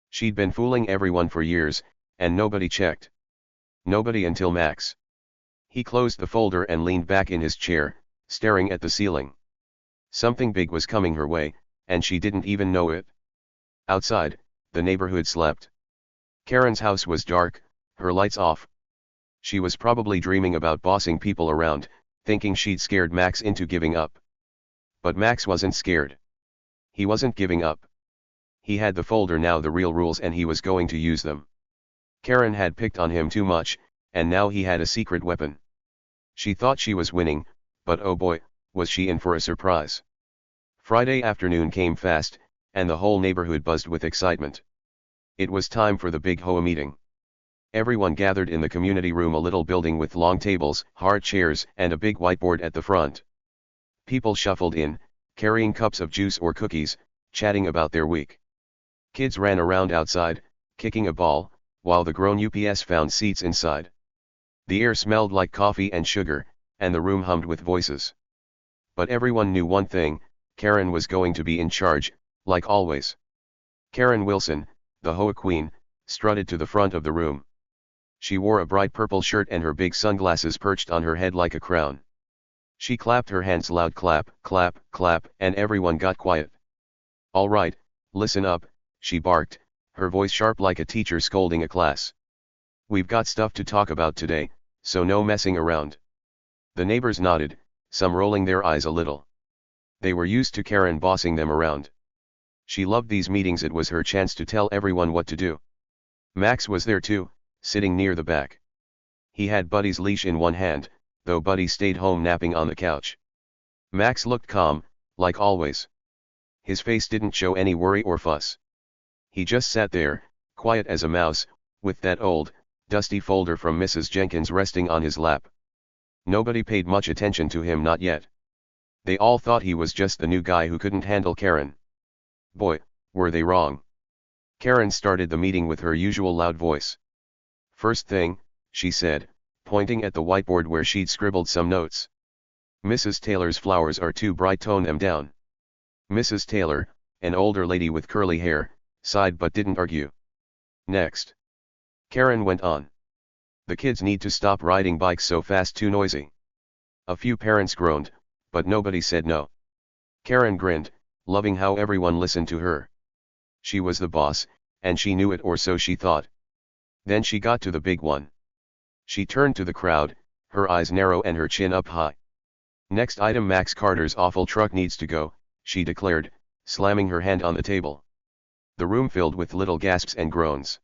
She'd been fooling everyone for years, and nobody checked. Nobody until Max. He closed the folder and leaned back in his chair, staring at the ceiling. Something big was coming her way, and she didn't even know it. Outside, the neighborhood slept. Karen's house was dark, her lights off. She was probably dreaming about bossing people around, thinking she'd scared Max into giving up. But Max wasn't scared. He wasn't giving up. He had the folder now, the real rules, and he was going to use them. Karen had picked on him too much, and now he had a secret weapon. She thought she was winning, but oh boy, was she in for a surprise. Friday afternoon came fast, and the whole neighborhood buzzed with excitement. It was time for the big HOA meeting. Everyone gathered in the community room, a little building with long tables, hard chairs, and a big whiteboard at the front. People shuffled in, carrying cups of juice or cookies, chatting about their week. Kids ran around outside, kicking a ball, while the grown ups found seats inside. The air smelled like coffee and sugar, and the room hummed with voices. But everyone knew one thing: Karen was going to be in charge, like always. Karen Wilson, the HOA queen, strutted to the front of the room. She wore a bright purple shirt and her big sunglasses perched on her head like a crown. She clapped her hands loud, clap, clap, clap, and everyone got quiet. "All right, listen up," she barked, her voice sharp like a teacher scolding a class. "We've got stuff to talk about today, so no messing around." The neighbors nodded, some rolling their eyes a little. They were used to Karen bossing them around. She loved these meetings, it was her chance to tell everyone what to do. Max was there too, sitting near the back. He had Buddy's leash in one hand, though Buddy stayed home napping on the couch. Max looked calm, like always. His face didn't show any worry or fuss. He just sat there, quiet as a mouse, with that old, dusty folder from Mrs. Jenkins resting on his lap. Nobody paid much attention to him, not yet. They all thought he was just the new guy who couldn't handle Karen. Boy, were they wrong. Karen started the meeting with her usual loud voice. "First thing," she said, pointing at the whiteboard where she'd scribbled some notes. "Mrs. Taylor's flowers are too bright, tone them down." Mrs. Taylor, an older lady with curly hair, sighed but didn't argue. "Next." Karen went on. "The kids need to stop riding bikes so fast, too noisy." A few parents groaned, but nobody said no. Karen grinned, loving how everyone listened to her. She was the boss, and she knew it, or so she thought. Then she got to the big one. She turned to the crowd, her eyes narrow and her chin up high. "Next item, Max Carter's awful truck needs to go," she declared, slamming her hand on the table. The room filled with little gasps and groans.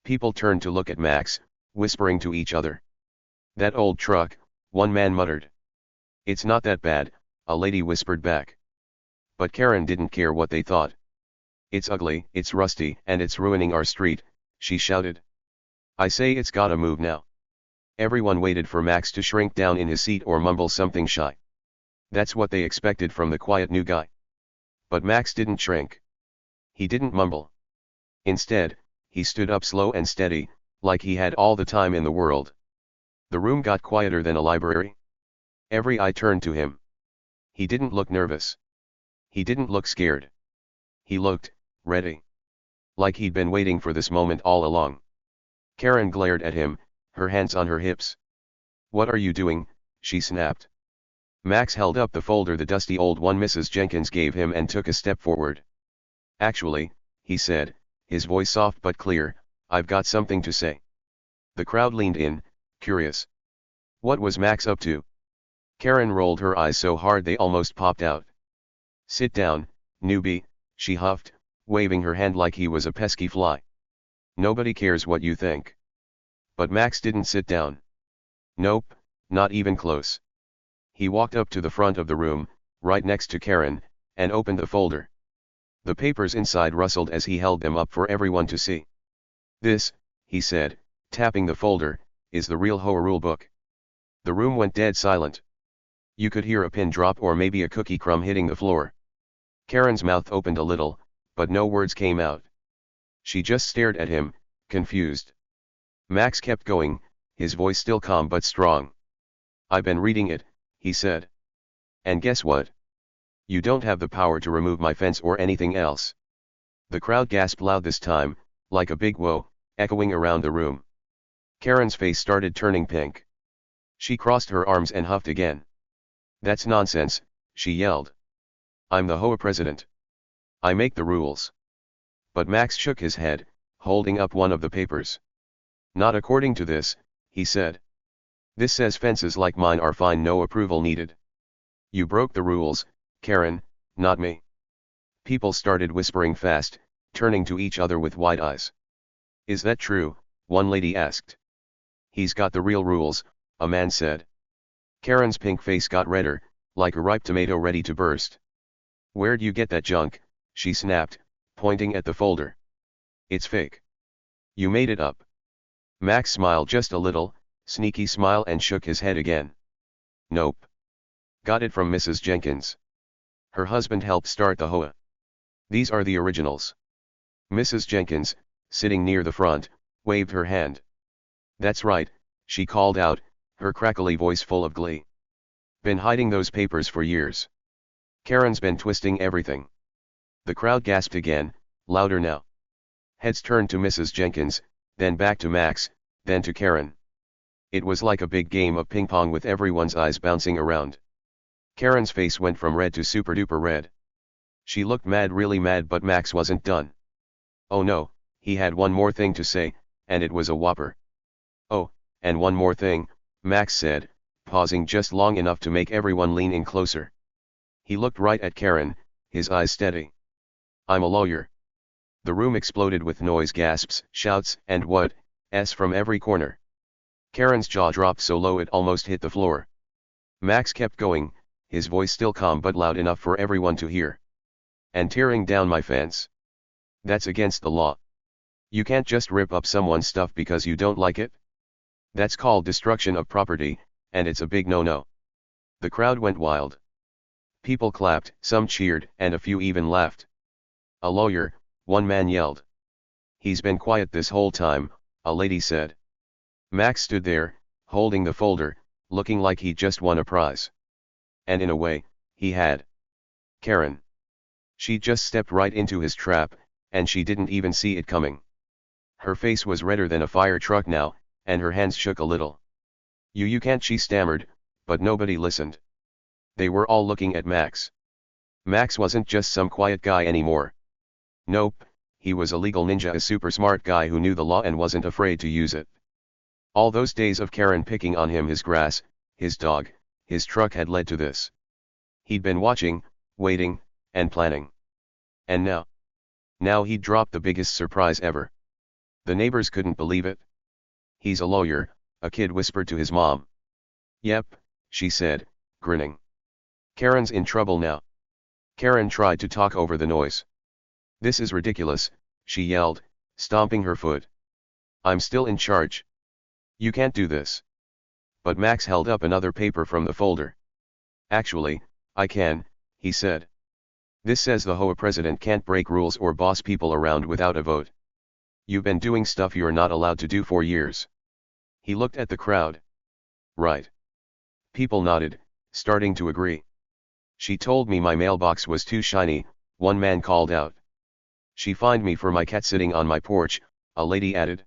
People turned to look at Max, whispering to each other. "That old truck," one man muttered. "It's not that bad," a lady whispered back. But Karen didn't care what they thought. "It's ugly, it's rusty, and it's ruining our street," she shouted. "I say it's gotta move now." Everyone waited for Max to shrink down in his seat or mumble something shy. That's what they expected from the quiet new guy. But Max didn't shrink. He didn't mumble. Instead, he stood up slow and steady, like he had all the time in the world. The room got quieter than a library. Every eye turned to him. He didn't look nervous. He didn't look scared. He looked ready. Like he'd been waiting for this moment all along. Karen glared at him, her hands on her hips. "What are you doing?" she snapped. Max held up the folder, the dusty old one Mrs. Jenkins gave him, and took a step forward. "Actually," he said, his voice soft but clear, "I've got something to say." The crowd leaned in, curious. What was Max up to? Karen rolled her eyes so hard they almost popped out. "Sit down, newbie," she huffed, waving her hand like he was a pesky fly. "Nobody cares what you think." But Max didn't sit down. Nope, not even close. He walked up to the front of the room, right next to Karen, and opened the folder. The papers inside rustled as he held them up for everyone to see. "This," he said, tapping the folder, "is the real HOA rule book." The room went dead silent. You could hear a pin drop or maybe a cookie crumb hitting the floor. Karen's mouth opened a little, but no words came out. She just stared at him, confused. Max kept going, his voice still calm but strong. "I've been reading it," he said. "And guess what? You don't have the power to remove my fence or anything else." The crowd gasped loud this time, like a big whoa, echoing around the room. Karen's face started turning pink. She crossed her arms and huffed again. "That's nonsense," she yelled. "I'm the HOA president. I make the rules." But Max shook his head, holding up one of the papers. "Not according to this," he said. "This says fences like mine are fine, no approval needed. You broke the rules, Karen, not me." People started whispering fast, turning to each other with wide eyes. "Is that true?" one lady asked. "He's got the real rules," a man said. Karen's pink face got redder, like a ripe tomato ready to burst. "Where'd you get that junk?" she snapped, pointing at the folder. "It's fake. You made it up." Max smiled just a little, sneaky smile, and shook his head again. "Nope. Got it from Mrs. Jenkins. Her husband helped start the HOA. These are the originals." Mrs. Jenkins, sitting near the front, waved her hand. "That's right," she called out, her crackly voice full of glee. "Been hiding those papers for years. Karen's been twisting everything." The crowd gasped again, louder now. Heads turned to Mrs. Jenkins, then back to Max, then to Karen. It was like a big game of ping pong with everyone's eyes bouncing around. Karen's face went from red to super duper red. She looked mad, really mad, but Max wasn't done. "Oh no," he had one more thing to say, and it was a whopper. "Oh, and one more thing," Max said, pausing just long enough to make everyone lean in closer. He looked right at Karen, his eyes steady. "I'm a lawyer." The room exploded with noise, gasps, shouts, and what's from every corner. Karen's jaw dropped so low it almost hit the floor. Max kept going, his voice still calm but loud enough for everyone to hear. "And tearing down my fence. That's against the law. You can't just rip up someone's stuff because you don't like it. That's called destruction of property, and it's a big no-no." The crowd went wild. People clapped, some cheered, and a few even laughed. "A lawyer," one man yelled. "He's been quiet this whole time," a lady said. Max stood there, holding the folder, looking like he'd just won a prize. And in a way, he had. Karen. She just stepped right into his trap, and she didn't even see it coming. Her face was redder than a fire truck now, and her hands shook a little. You can't," she stammered, but nobody listened. They were all looking at Max. Max wasn't just some quiet guy anymore. Nope, he was a legal ninja, a super smart guy who knew the law and wasn't afraid to use it. All those days of Karen picking on him, his grass, his dog, his truck had led to this. He'd been watching, waiting, and planning. And now he'd dropped the biggest surprise ever. The neighbors couldn't believe it. "He's a lawyer," a kid whispered to his mom. "Yep," she said, grinning. "Karen's in trouble now." Karen tried to talk over the noise. "This is ridiculous," she yelled, stomping her foot. "I'm still in charge. You can't do this." But Max held up another paper from the folder. "Actually, I can," he said. "This says the HOA president can't break rules or boss people around without a vote. You've been doing stuff you're not allowed to do for years." He looked at the crowd. "Right." People nodded, starting to agree. "She told me my mailbox was too shiny," one man called out. "She fined me for my cat sitting on my porch," a lady added.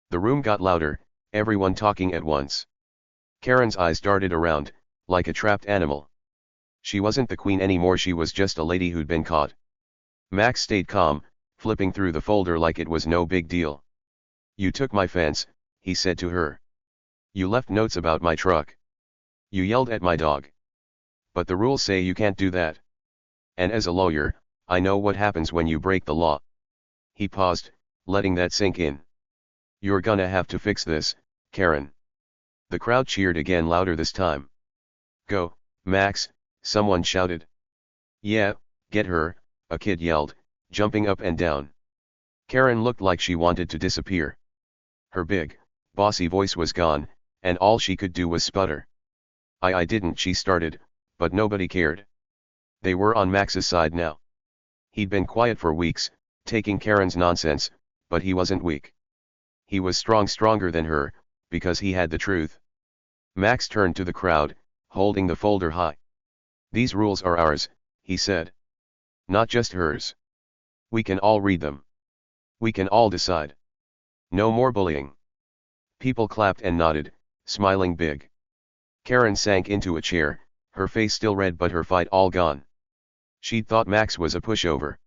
The room got louder, everyone talking at once. Karen's eyes darted around, like a trapped animal. She wasn't the queen anymore, she was just a lady who'd been caught. Max stayed calm, flipping through the folder like it was no big deal. "You took my fence," he said to her. "You left notes about my truck. You yelled at my dog. But the rules say you can't do that. And as a lawyer, I know what happens when you break the law." He paused, letting that sink in. "You're gonna have to fix this, Karen." The crowd cheered again, louder this time. go, Max, someone shouted. Yeah, get her, a kid yelled, jumping up and down. Karen looked like she wanted to disappear. Her big, bossy voice was gone, and all she could do was sputter. I didn't, she started, but nobody cared. They were on Max's side now. He'd been quiet for weeks, taking Karen's nonsense, but he wasn't weak. He was stronger than her, because he had the truth. Max turned to the crowd, holding the folder high. These rules are ours, he said. Not just hers. We can all read them. We can all decide. No more bullying. People clapped and nodded, smiling big. Karen sank into a chair, her face still red but her fight all gone. She'd thought Max was a pushover.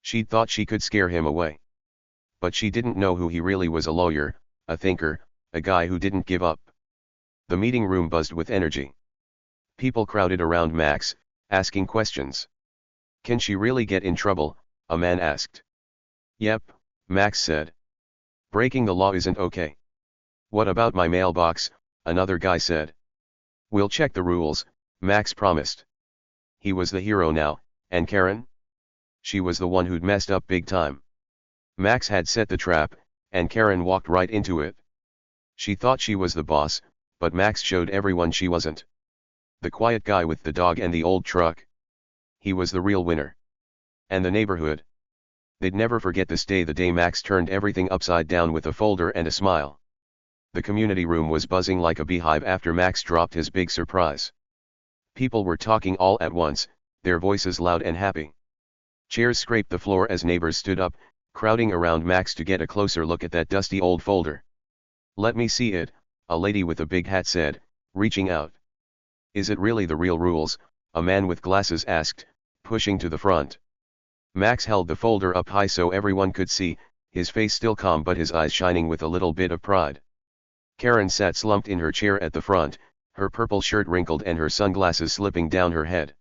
She'd thought she could scare him away. But she didn't know who he really was, a lawyer, a thinker, a guy who didn't give up. The meeting room buzzed with energy. People crowded around Max, asking questions. Can she really get in trouble? A man asked. Yep, Max said. Breaking the law isn't okay. What about my mailbox? Another guy said. We'll check the rules, Max promised. He was the hero now, and Karen? She was the one who'd messed up big time. Max had set the trap, and Karen walked right into it. She thought she was the boss, but Max showed everyone she wasn't. The quiet guy with the dog and the old truck. He was the real winner. And the neighborhood. They'd never forget this day, the day Max turned everything upside down with a folder and a smile. The community room was buzzing like a beehive after Max dropped his big surprise. People were talking all at once, their voices loud and happy. Chairs scraped the floor as neighbors stood up, crowding around Max to get a closer look at that dusty old folder. Let me see it, a lady with a big hat said, reaching out. Is it really the real rules? A man with glasses asked, pushing to the front. Max held the folder up high so everyone could see, his face still calm but his eyes shining with a little bit of pride. Karen sat slumped in her chair at the front, her purple shirt wrinkled and her sunglasses slipping down her head.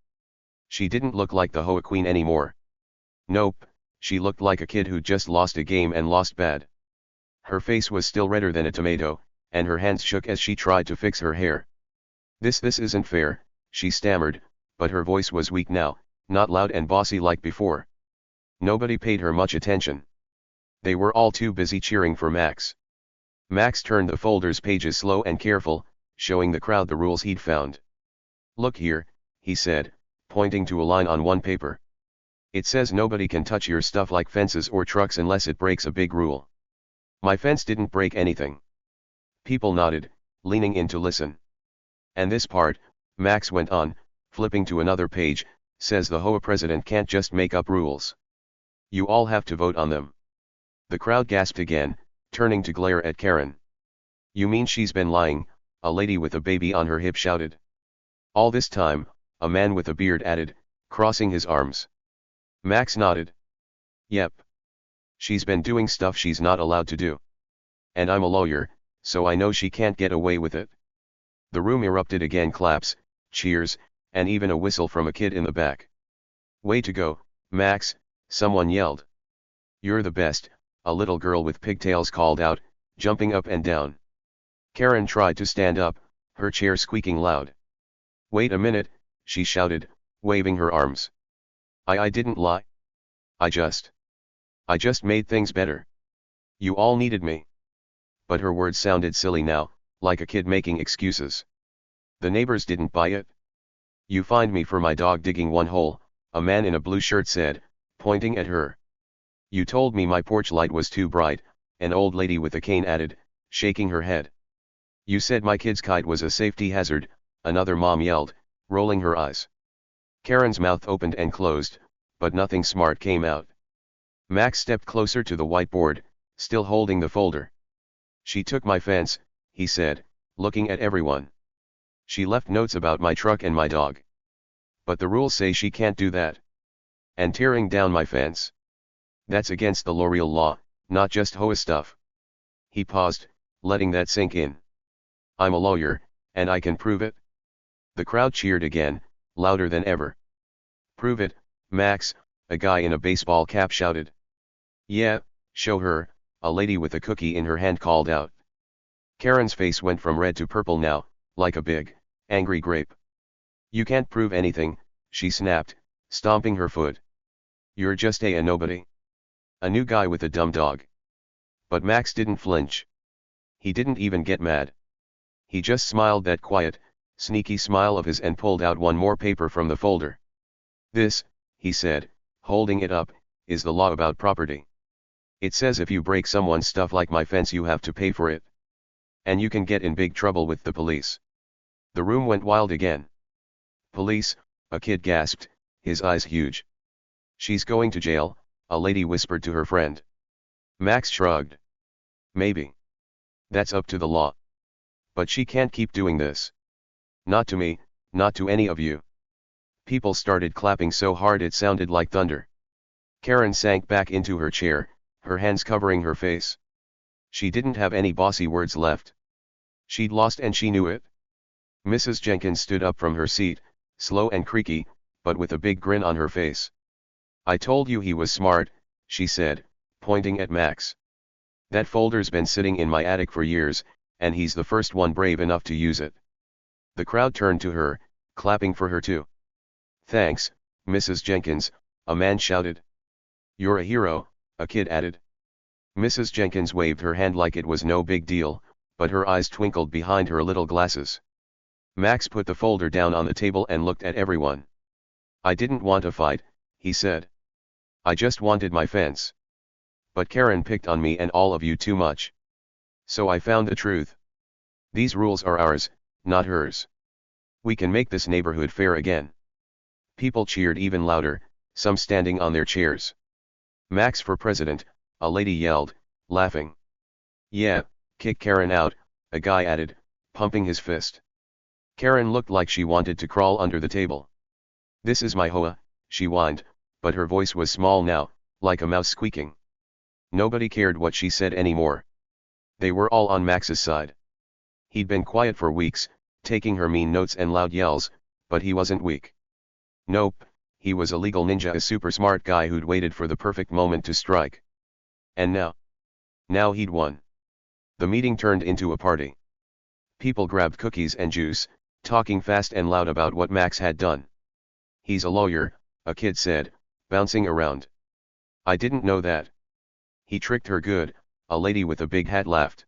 She didn't look like the HOA queen anymore. Nope, she looked like a kid who'd just lost a game and lost bad. Her face was still redder than a tomato, and her hands shook as she tried to fix her hair. This isn't fair, she stammered, but her voice was weak now, not loud and bossy like before. Nobody paid her much attention. They were all too busy cheering for Max. Max turned the folder's pages slow and careful, showing the crowd the rules he'd found. Look here, he said, pointing to a line on one paper. It says nobody can touch your stuff like fences or trucks unless it breaks a big rule. My fence didn't break anything. People nodded, leaning in to listen. And this part, Max went on, flipping to another page, says the HOA president can't just make up rules. You all have to vote on them. The crowd gasped again, turning to glare at Karen. You mean she's been lying? A lady with a baby on her hip shouted. All this time, a man with a beard added, crossing his arms. Max nodded. Yep. She's been doing stuff she's not allowed to do. And I'm a lawyer, so I know she can't get away with it. The room erupted again, claps, cheers, and even a whistle from a kid in the back. Way to go, Max, someone yelled. You're the best, a little girl with pigtails called out, jumping up and down. Karen tried to stand up, her chair squeaking loud. Wait a minute, she shouted, waving her arms. I didn't lie. I just made things better. You all needed me. But her words sounded silly now, like a kid making excuses. The neighbors didn't buy it. You fined me for my dog digging one hole, a man in a blue shirt said, pointing at her. You told me my porch light was too bright, an old lady with a cane added, shaking her head. You said my kid's kite was a safety hazard, another mom yelled, rolling her eyes. Karen's mouth opened and closed, but nothing smart came out. Max stepped closer to the whiteboard, still holding the folder. She took my fence, he said, looking at everyone. She left notes about my truck and my dog. But the rules say she can't do that. And tearing down my fence. That's against the real law, not just HOA stuff. He paused, letting that sink in. I'm a lawyer, and I can prove it. The crowd cheered again, louder than ever. Prove it, Max, a guy in a baseball cap shouted. Yeah, show her, a lady with a cookie in her hand called out. Karen's face went from red to purple now, like a big, angry grape. You can't prove anything, she snapped, stomping her foot. You're just a nobody. A new guy with a dumb dog. But Max didn't flinch. He didn't even get mad. He just smiled that quiet, sneaky smile of his and pulled out one more paper from the folder. This, he said, holding it up, is the law about property. It says if you break someone's stuff like my fence you have to pay for it. And you can get in big trouble with the police. The room went wild again. Police, a kid gasped, his eyes huge. She's going to jail, a lady whispered to her friend. Max shrugged. Maybe. That's up to the law. But she can't keep doing this. Not to me, not to any of you. People started clapping so hard it sounded like thunder. Karen sank back into her chair, her hands covering her face. She didn't have any bossy words left. She'd lost and she knew it. Mrs. Jenkins stood up from her seat, slow and creaky, but with a big grin on her face. I told you he was smart, she said, pointing at Max. That folder's been sitting in my attic for years, and he's the first one brave enough to use it. The crowd turned to her, clapping for her too. Thanks, Mrs. Jenkins, a man shouted. You're a hero, a kid added. Mrs. Jenkins waved her hand like it was no big deal, but her eyes twinkled behind her little glasses. Max put the folder down on the table and looked at everyone. I didn't want a fight, he said. I just wanted my fence. But Karen picked on me and all of you too much. So I found the truth. These rules are ours, not hers. We can make this neighborhood fair again. People cheered even louder, some standing on their chairs. Max for president, a lady yelled, laughing. Yeah, kick Karen out, a guy added, pumping his fist. Karen looked like she wanted to crawl under the table. This is my HOA, she whined, but her voice was small now, like a mouse squeaking. Nobody cared what she said anymore. They were all on Max's side. He'd been quiet for weeks, taking her mean notes and loud yells, but he wasn't weak. Nope, he was a legal ninja, a super smart guy who'd waited for the perfect moment to strike. And now he'd won. The meeting turned into a party. People grabbed cookies and juice, talking fast and loud about what Max had done. He's a lawyer, a kid said, bouncing around. I didn't know that. He tricked her good, a lady with a big hat laughed.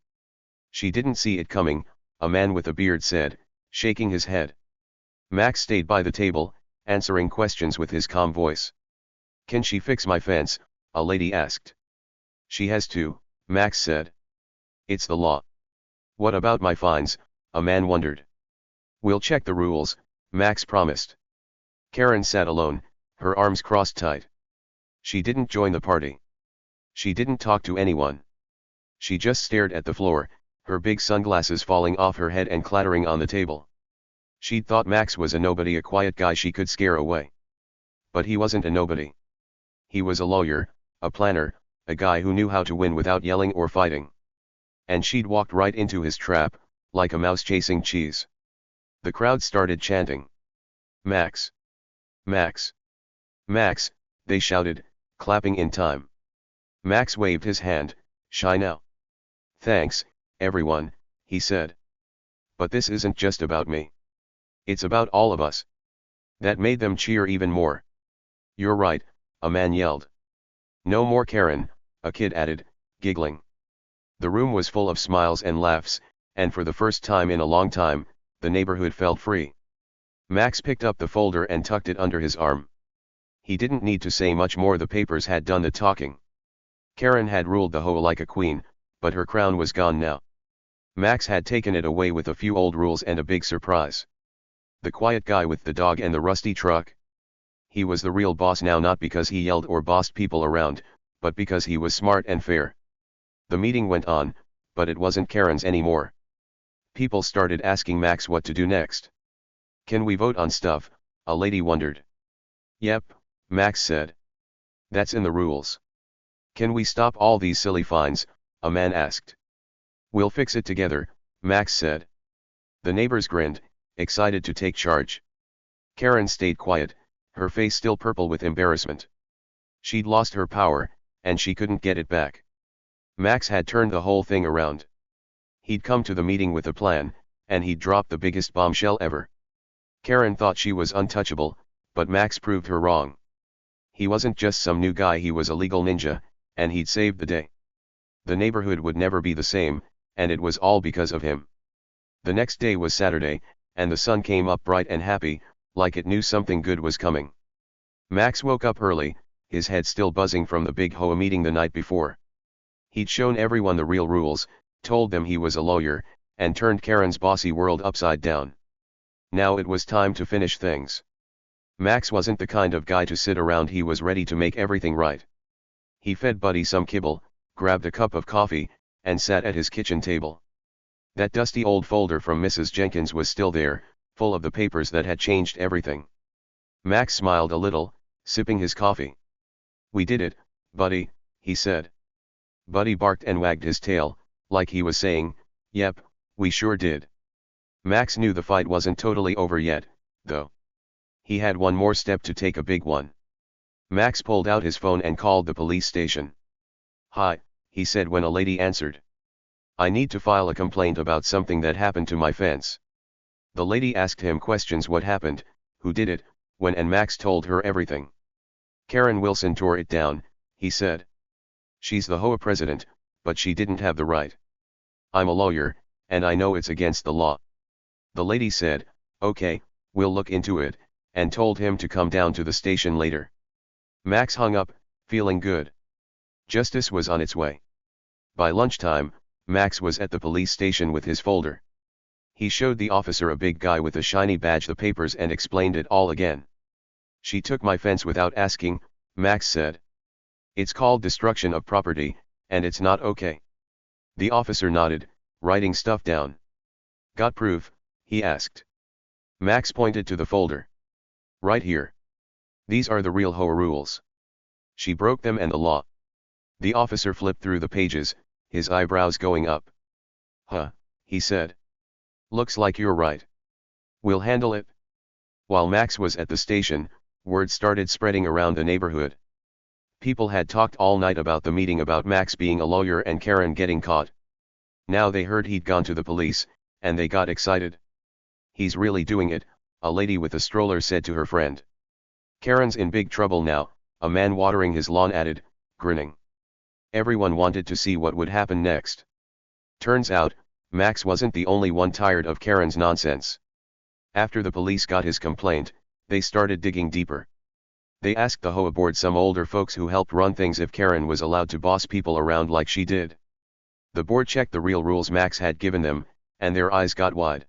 She didn't see it coming, a man with a beard said, shaking his head. Max stayed by the table, answering questions with his calm voice. Can she fix my fence? A lady asked. She has to, Max said. It's the law. What about my fines? A man wondered. We'll check the rules, Max promised. Karen sat alone, her arms crossed tight. She didn't join the party. She didn't talk to anyone. She just stared at the floor, her big sunglasses falling off her head and clattering on the table. She'd thought Max was a nobody, a quiet guy she could scare away. But he wasn't a nobody. He was a lawyer, a planner, a guy who knew how to win without yelling or fighting. And she'd walked right into his trap, like a mouse chasing cheese. The crowd started chanting. Max! Max! Max! They shouted, clapping in time. Max waved his hand, shy now. Thanks, everyone, he said. But this isn't just about me. It's about all of us. That made them cheer even more. You're right, a man yelled. No more Karen, a kid added, giggling. The room was full of smiles and laughs, and for the first time in a long time, the neighborhood felt free. Max picked up the folder and tucked it under his arm. He didn't need to say much more, the papers had done the talking. Karen had ruled the HOA like a queen, but her crown was gone now. Max had taken it away with a few old rules and a big surprise. The quiet guy with the dog and the rusty truck. He was the real boss now, not because he yelled or bossed people around, but because he was smart and fair. The meeting went on, but it wasn't Karen's anymore. People started asking Max what to do next. Can we vote on stuff? A lady wondered. Yep, Max said. That's in the rules. Can we stop all these silly fines? A man asked. We'll fix it together, Max said. The neighbors grinned, excited to take charge. Karen stayed quiet, her face still purple with embarrassment. She'd lost her power, and she couldn't get it back. Max had turned the whole thing around. He'd come to the meeting with a plan, and he'd dropped the biggest bombshell ever. Karen thought she was untouchable, but Max proved her wrong. He wasn't just some new guy, he was a legal ninja, and he'd saved the day. The neighborhood would never be the same, and it was all because of him. The next day was Saturday, and the sun came up bright and happy, like it knew something good was coming. Max woke up early, his head still buzzing from the big HOA meeting the night before. He'd shown everyone the real rules, told them he was a lawyer, and turned Karen's bossy world upside down. Now it was time to finish things. Max wasn't the kind of guy to sit around, he was ready to make everything right. He fed Buddy some kibble, grabbed a cup of coffee, and sat at his kitchen table. That dusty old folder from Mrs. Jenkins was still there, full of the papers that had changed everything. Max smiled a little, sipping his coffee. "We did it, Buddy," he said. Buddy barked and wagged his tail, like he was saying, "Yep, we sure did." Max knew the fight wasn't totally over yet, though. He had one more step to take, a big one. Max pulled out his phone and called the police station. "Hi," he said when a lady answered. "I need to file a complaint about something that happened to my fence." The lady asked him questions: what happened, who did it, when, and Max told her everything. "Karen Wilson tore it down," he said. "She's the HOA president, but she didn't have the right. I'm a lawyer, and I know it's against the law." The lady said, "Okay, we'll look into it," and told him to come down to the station later. Max hung up, feeling good. Justice was on its way. By lunchtime, Max was at the police station with his folder. He showed the officer, a big guy with a shiny badge, the papers and explained it all again. "She took my fence without asking," Max said. "It's called destruction of property, and it's not okay." The officer nodded, writing stuff down. "Got proof?" he asked. Max pointed to the folder. "Right here. These are the real HOA rules. She broke them and the law." The officer flipped through the pages, his eyebrows going up. "Huh," he said. "Looks like you're right. We'll handle it." While Max was at the station, word started spreading around the neighborhood. People had talked all night about the meeting, about Max being a lawyer and Karen getting caught. Now they heard he'd gone to the police, and they got excited. "He's really doing it," a lady with a stroller said to her friend. "Karen's in big trouble now," a man watering his lawn added, grinning. Everyone wanted to see what would happen next. Turns out, Max wasn't the only one tired of Karen's nonsense. After the police got his complaint, they started digging deeper. They asked the HOA board, some older folks who helped run things, if Karen was allowed to boss people around like she did. The board checked the real rules Max had given them, and their eyes got wide.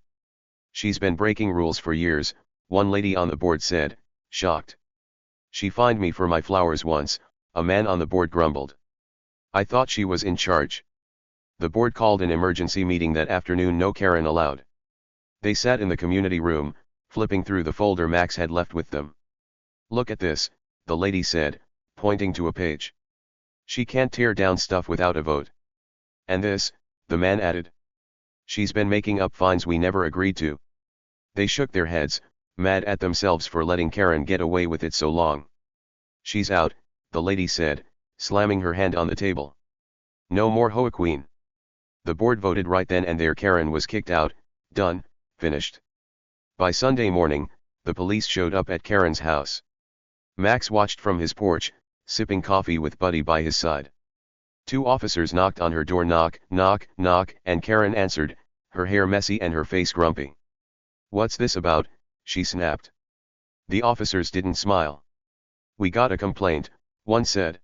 "She's been breaking rules for years," one lady on the board said, shocked. "She fined me for my flowers once," a man on the board grumbled. "I thought she was in charge." The board called an emergency meeting that afternoon. No Karen allowed. They sat in the community room, flipping through the folder Max had left with them. "Look at this," the lady said, pointing to a page. "She can't tear down stuff without a vote." "And this," the man added. "She's been making up fines we never agreed to." They shook their heads, mad at themselves for letting Karen get away with it so long. "She's out," the lady said, slamming her hand on the table. "No more HOA queen." The board voted right then and there. Karen was kicked out, done, finished. By Sunday morning, the police showed up at Karen's house. Max watched from his porch, sipping coffee with Buddy by his side. Two officers knocked on her door, knock, knock, knock, and Karen answered, her hair messy and her face grumpy. "What's this about?" she snapped. The officers didn't smile. "We got a complaint," one said.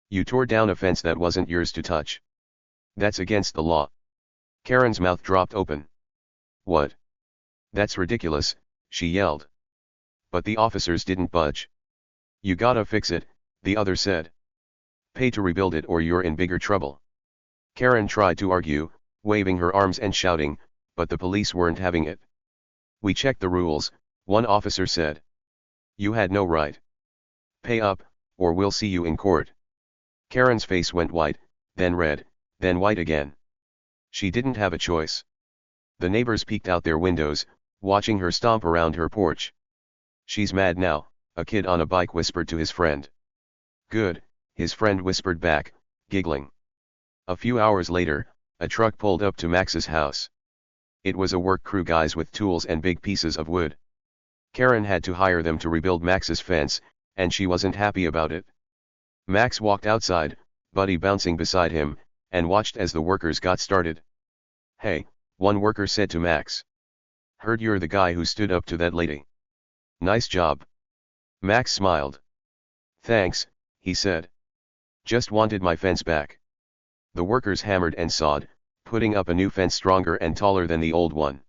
"You tore down a fence that wasn't yours to touch. That's against the law." Karen's mouth dropped open. "What? That's ridiculous," she yelled. But the officers didn't budge. "You gotta fix it," the other said. "Pay to rebuild it or you're in bigger trouble." Karen tried to argue, waving her arms and shouting, but the police weren't having it. "We checked the rules," one officer said. "You had no right. Pay up, or we'll see you in court." Karen's face went white, then red, then white again. She didn't have a choice. The neighbors peeked out their windows, watching her stomp around her porch. "She's mad now," a kid on a bike whispered to his friend. "Good," his friend whispered back, giggling. A few hours later, a truck pulled up to Max's house. It was a work crew, guys with tools and big pieces of wood. Karen had to hire them to rebuild Max's fence, and she wasn't happy about it. Max walked outside, Buddy bouncing beside him, and watched as the workers got started. "Hey," one worker said to Max. "Heard you're the guy who stood up to that lady. Nice job." Max smiled. "Thanks," he said. "Just wanted my fence back." The workers hammered and sawed, putting up a new fence stronger and taller than the old one.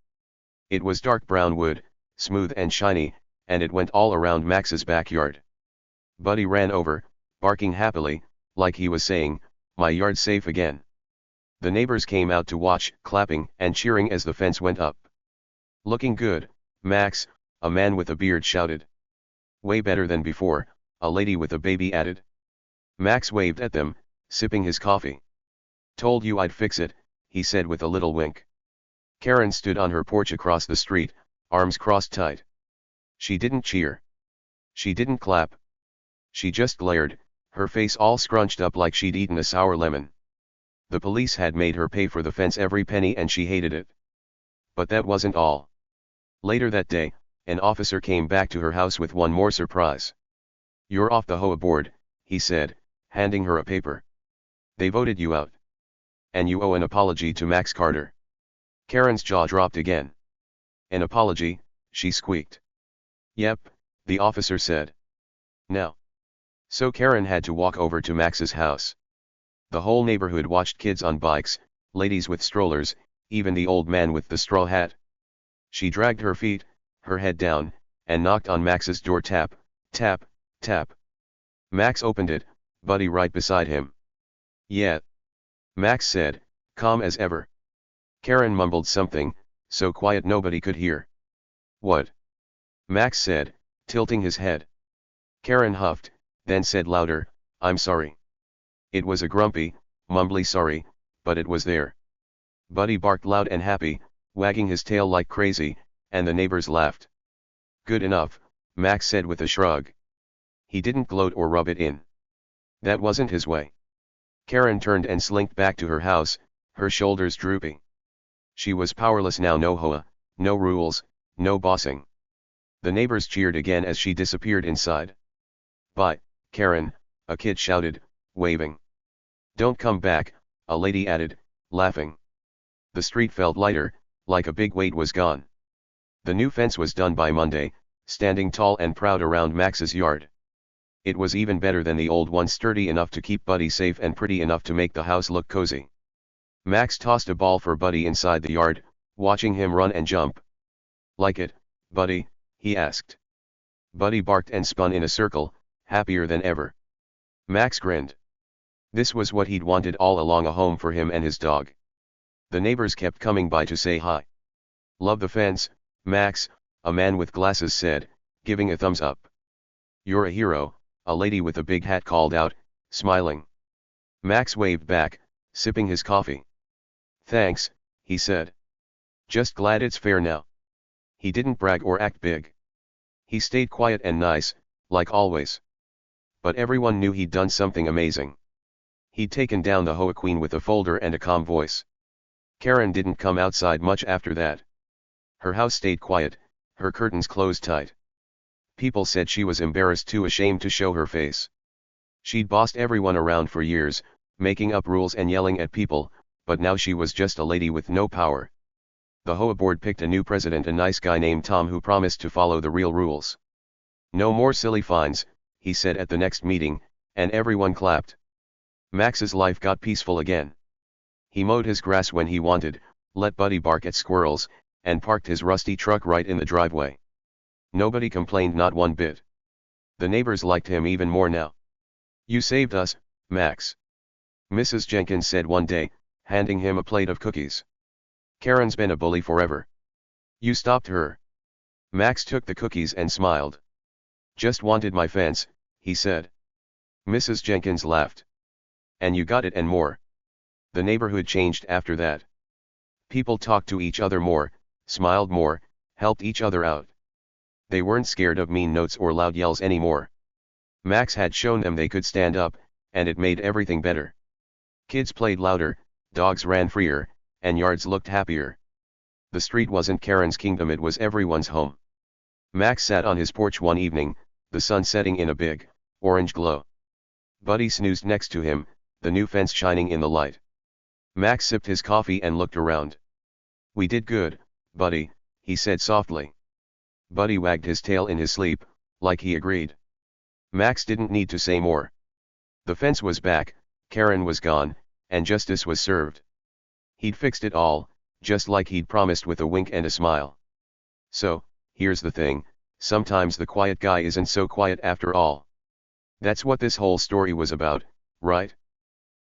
It was dark brown wood, smooth and shiny, and it went all around Max's backyard. Buddy ran over, barking happily, like he was saying, "My yard's safe again." The neighbors came out to watch, clapping and cheering as the fence went up. "Looking good, Max," a man with a beard shouted. "Way better than before," a lady with a baby added. Max waved at them, sipping his coffee. "Told you I'd fix it," he said with a little wink. Karen stood on her porch across the street, arms crossed tight. She didn't cheer. She didn't clap. She just glared, her face all scrunched up like she'd eaten a sour lemon. The police had made her pay for the fence every penny and she hated it. But that wasn't all. Later that day, an officer came back to her house with one more surprise. "You're off the HOA board," he said, handing her a paper. "They voted you out. And you owe an apology to Max Carter." Karen's jaw dropped again. "An apology," she squeaked. "Yep," the officer said. "Now." So Karen had to walk over to Max's house. The whole neighborhood watched, kids on bikes, ladies with strollers, even the old man with the straw hat. She dragged her feet, her head down, and knocked on Max's door. Tap, tap, tap. Max opened it, Buddy right beside him. "Yeah," Max said, calm as ever. Karen mumbled something, so quiet nobody could hear. "What?" Max said, tilting his head. Karen huffed, then said louder, "I'm sorry." It was a grumpy, mumbly sorry, but it was there. Buddy barked loud and happy, wagging his tail like crazy, and the neighbors laughed. "Good enough," Max said with a shrug. He didn't gloat or rub it in. That wasn't his way. Karen turned and slinked back to her house, her shoulders drooping. She was powerless now. No HOA, no rules, no bossing. The neighbors cheered again as she disappeared inside. "Bye, Karen," a kid shouted, waving. "Don't come back," a lady added, laughing. The street felt lighter, like a big weight was gone. The new fence was done by Monday, standing tall and proud around Max's yard. It was even better than the old one, sturdy enough to keep Buddy safe and pretty enough to make the house look cozy. Max tossed a ball for Buddy inside the yard, watching him run and jump. "Like it, Buddy?" he asked. Buddy barked and spun in a circle, happier than ever. Max grinned. This was what he'd wanted all along, a home for him and his dog. The neighbors kept coming by to say hi. "Love the fence, Max," a man with glasses said, giving a thumbs up. "You're a hero," a lady with a big hat called out, smiling. Max waved back, sipping his coffee. "Thanks," he said. "Just glad it's fair now." He didn't brag or act big. He stayed quiet and nice, like always. But everyone knew he'd done something amazing. He'd taken down the HOA queen with a folder and a calm voice. Karen didn't come outside much after that. Her house stayed quiet, her curtains closed tight. People said she was embarrassed, too ashamed to show her face. She'd bossed everyone around for years, making up rules and yelling at people, but now she was just a lady with no power. The HOA board picked a new president, a nice guy named Tom who promised to follow the real rules. "No more silly fines," he said at the next meeting, and everyone clapped. Max's life got peaceful again. He mowed his grass when he wanted, let Buddy bark at squirrels, and parked his rusty truck right in the driveway. Nobody complained, not one bit. The neighbors liked him even more now. "You saved us, Max," Mrs. Jenkins said one day, handing him a plate of cookies. "Karen's been a bully forever. You stopped her." Max took the cookies and smiled. "Just wanted my fence," he said. Mrs. Jenkins laughed. "And you got it and more." The neighborhood changed after that. People talked to each other more, smiled more, helped each other out. They weren't scared of mean notes or loud yells anymore. Max had shown them they could stand up, and it made everything better. Kids played louder, dogs ran freer, and yards looked happier. The street wasn't Karen's kingdom, it was everyone's home. Max sat on his porch one evening, the sun setting in a big, orange glow. Buddy snoozed next to him, the new fence shining in the light. Max sipped his coffee and looked around. "We did good, Buddy," he said softly. Buddy wagged his tail in his sleep, like he agreed. Max didn't need to say more. The fence was back, Karen was gone, and justice was served. He'd fixed it all, just like he'd promised, with a wink and a smile. So, here's the thing, sometimes the quiet guy isn't so quiet after all. That's what this whole story was about, right?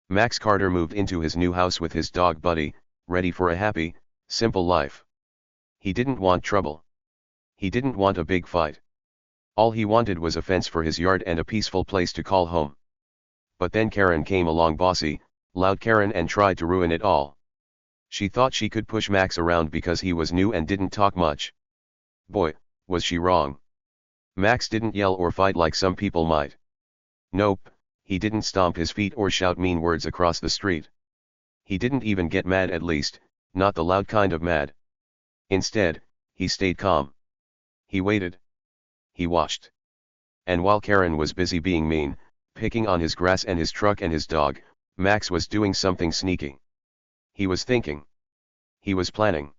Max Carter moved into his new house with his dog Buddy, ready for a happy, simple life. He didn't want trouble. He didn't want a big fight. All he wanted was a fence for his yard and a peaceful place to call home. But then Karen came along, bossy, loud Karen, and tried to ruin it all. She thought she could push Max around because he was new and didn't talk much. Boy, was she wrong. Max didn't yell or fight like some people might. Nope, he didn't stomp his feet or shout mean words across the street. He didn't even get mad, at least, not the loud kind of mad. Instead, he stayed calm. He waited. He watched. And while Karen was busy being mean, picking on his grass and his truck and his dog, Max was doing something sneaky. He was thinking. He was planning.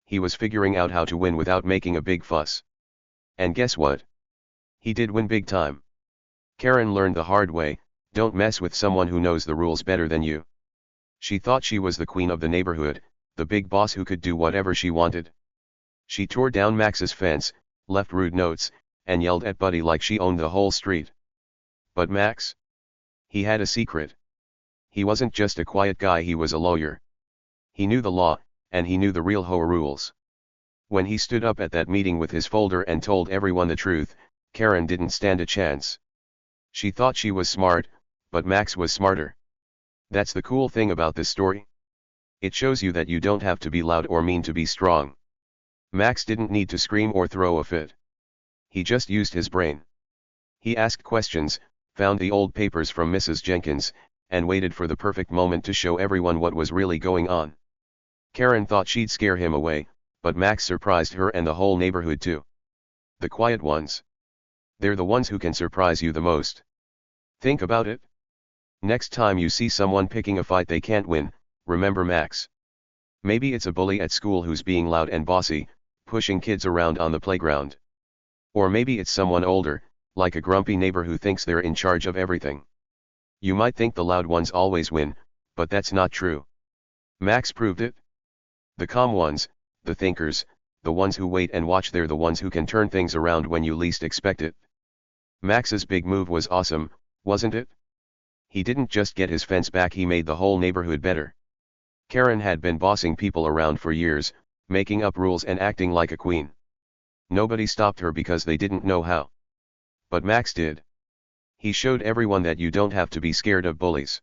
He was figuring out how to win without making a big fuss. And guess what? He did win big time. Karen learned the hard way, don't mess with someone who knows the rules better than you. She thought she was the queen of the neighborhood, the big boss who could do whatever she wanted. She tore down Max's fence, left rude notes, and yelled at Buddy like she owned the whole street. But Max? He had a secret. He wasn't just a quiet guy, he was a lawyer. He knew the law, and he knew the real HOA rules. When he stood up at that meeting with his folder and told everyone the truth, Karen didn't stand a chance. She thought she was smart, but Max was smarter. That's the cool thing about this story. It shows you that you don't have to be loud or mean to be strong. Max didn't need to scream or throw a fit. He just used his brain. He asked questions, found the old papers from Mrs. Jenkins, and waited for the perfect moment to show everyone what was really going on. Karen thought she'd scare him away, but Max surprised her and the whole neighborhood too. The quiet ones. They're the ones who can surprise you the most. Think about it. Next time you see someone picking a fight they can't win, remember Max. Maybe it's a bully at school who's being loud and bossy, pushing kids around on the playground. Or maybe it's someone older, like a grumpy neighbor who thinks they're in charge of everything. You might think the loud ones always win, but that's not true. Max proved it. The calm ones, the thinkers, the ones who wait and watch, they're the ones who can turn things around when you least expect it. Max's big move was awesome, wasn't it? He didn't just get his fence back, he made the whole neighborhood better. Karen had been bossing people around for years, making up rules and acting like a queen. Nobody stopped her because they didn't know how. But Max did. He showed everyone that you don't have to be scared of bullies.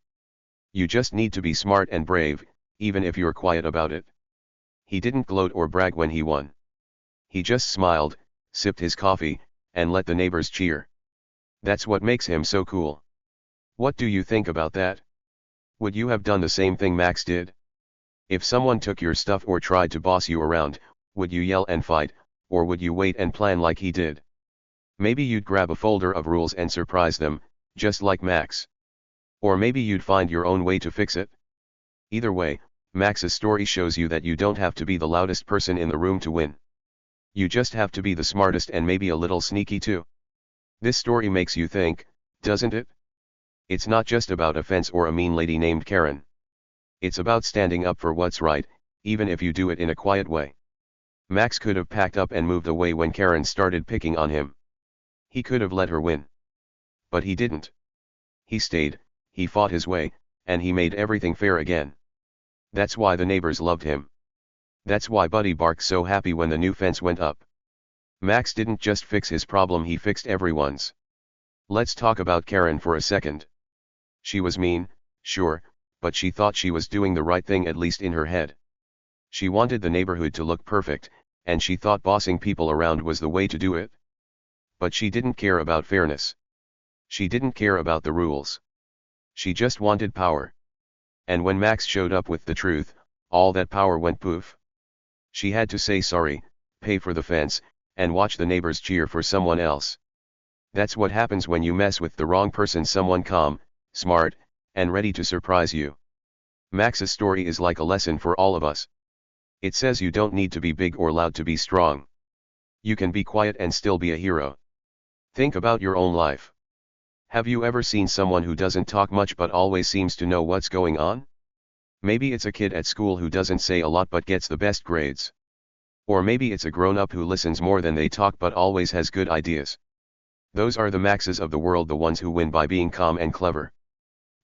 You just need to be smart and brave, even if you're quiet about it. He didn't gloat or brag when he won. He just smiled, sipped his coffee, and let the neighbors cheer. That's what makes him so cool. What do you think about that? Would you have done the same thing Max did? If someone took your stuff or tried to boss you around, would you yell and fight, or would you wait and plan like he did? Maybe you'd grab a folder of rules and surprise them, just like Max. Or maybe you'd find your own way to fix it. Either way, Max's story shows you that you don't have to be the loudest person in the room to win. You just have to be the smartest and maybe a little sneaky too. This story makes you think, doesn't it? It's not just about a fence or a mean lady named Karen. It's about standing up for what's right, even if you do it in a quiet way. Max could have packed up and moved away when Karen started picking on him. He could have let her win. But he didn't. He stayed, he fought his way, and he made everything fair again. That's why the neighbors loved him. That's why Buddy barked so happy when the new fence went up. Max didn't just fix his problem, he fixed everyone's. Let's talk about Karen for a second. She was mean, sure, but she thought she was doing the right thing, at least in her head. She wanted the neighborhood to look perfect, and she thought bossing people around was the way to do it. But she didn't care about fairness. She didn't care about the rules. She just wanted power. And when Max showed up with the truth, all that power went poof. She had to say sorry, pay for the fence, and watch the neighbors cheer for someone else. That's what happens when you mess with the wrong person, someone calm, smart, and ready to surprise you. Max's story is like a lesson for all of us. It says you don't need to be big or loud to be strong. You can be quiet and still be a hero. Think about your own life. Have you ever seen someone who doesn't talk much but always seems to know what's going on? Maybe it's a kid at school who doesn't say a lot but gets the best grades. Or maybe it's a grown-up who listens more than they talk but always has good ideas. Those are the Maxes of the world, the ones who win by being calm and clever.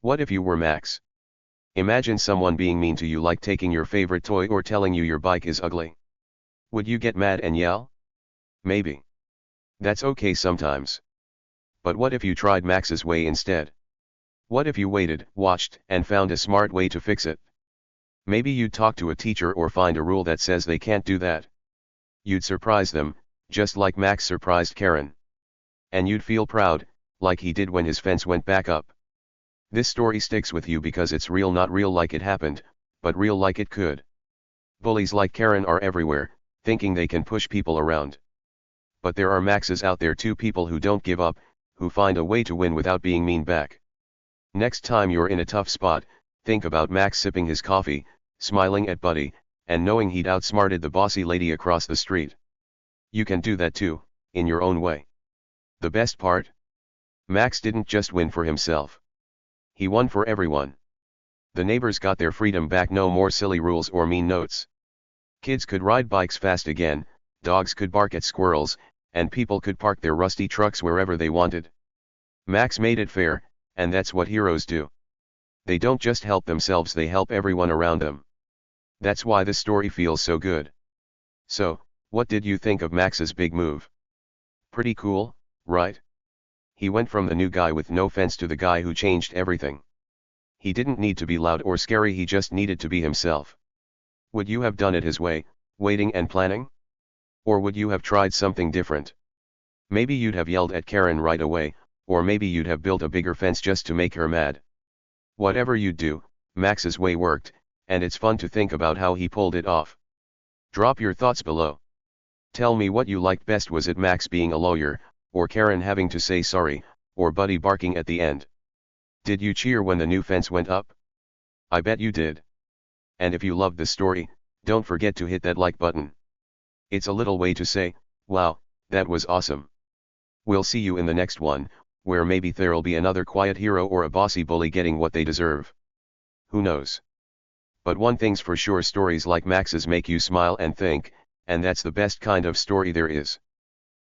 What if you were Max? Imagine someone being mean to you, like taking your favorite toy or telling you your bike is ugly. Would you get mad and yell? Maybe. That's okay sometimes. But what if you tried Max's way instead? What if you waited, watched, and found a smart way to fix it? Maybe you'd talk to a teacher or find a rule that says they can't do that. You'd surprise them, just like Max surprised Karen. And you'd feel proud, like he did when his fence went back up. This story sticks with you because it's real, not real like it happened, but real like it could. Bullies like Karen are everywhere, thinking they can push people around. But there are Maxes out there too, people who don't give up, who find a way to win without being mean back. Next time you're in a tough spot, think about Max sipping his coffee, smiling at Buddy, and knowing he'd outsmarted the bossy lady across the street. You can do that too, in your own way. The best part? Max didn't just win for himself. He won for everyone. The neighbors got their freedom back, no more silly rules or mean notes. Kids could ride bikes fast again, dogs could bark at squirrels, and people could park their rusty trucks wherever they wanted. Max made it fair, and that's what heroes do. They don't just help themselves, they help everyone around them. That's why this story feels so good. So, what did you think of Max's big move? Pretty cool, right? He went from the new guy with no fence to the guy who changed everything. He didn't need to be loud or scary, he just needed to be himself. Would you have done it his way, waiting and planning? Or would you have tried something different? Maybe you'd have yelled at Karen right away, or maybe you'd have built a bigger fence just to make her mad. Whatever you'd do, Max's way worked, and it's fun to think about how he pulled it off. Drop your thoughts below. Tell me what you liked best. Was it Max being a lawyer, or Karen having to say sorry, or Buddy barking at the end? Did you cheer when the new fence went up? I bet you did. And if you loved the story, don't forget to hit that like button. It's a little way to say, wow, that was awesome. We'll see you in the next one, where maybe there'll be another quiet hero or a bossy bully getting what they deserve. Who knows? But one thing's for sure, stories like Max's make you smile and think, and that's the best kind of story there is.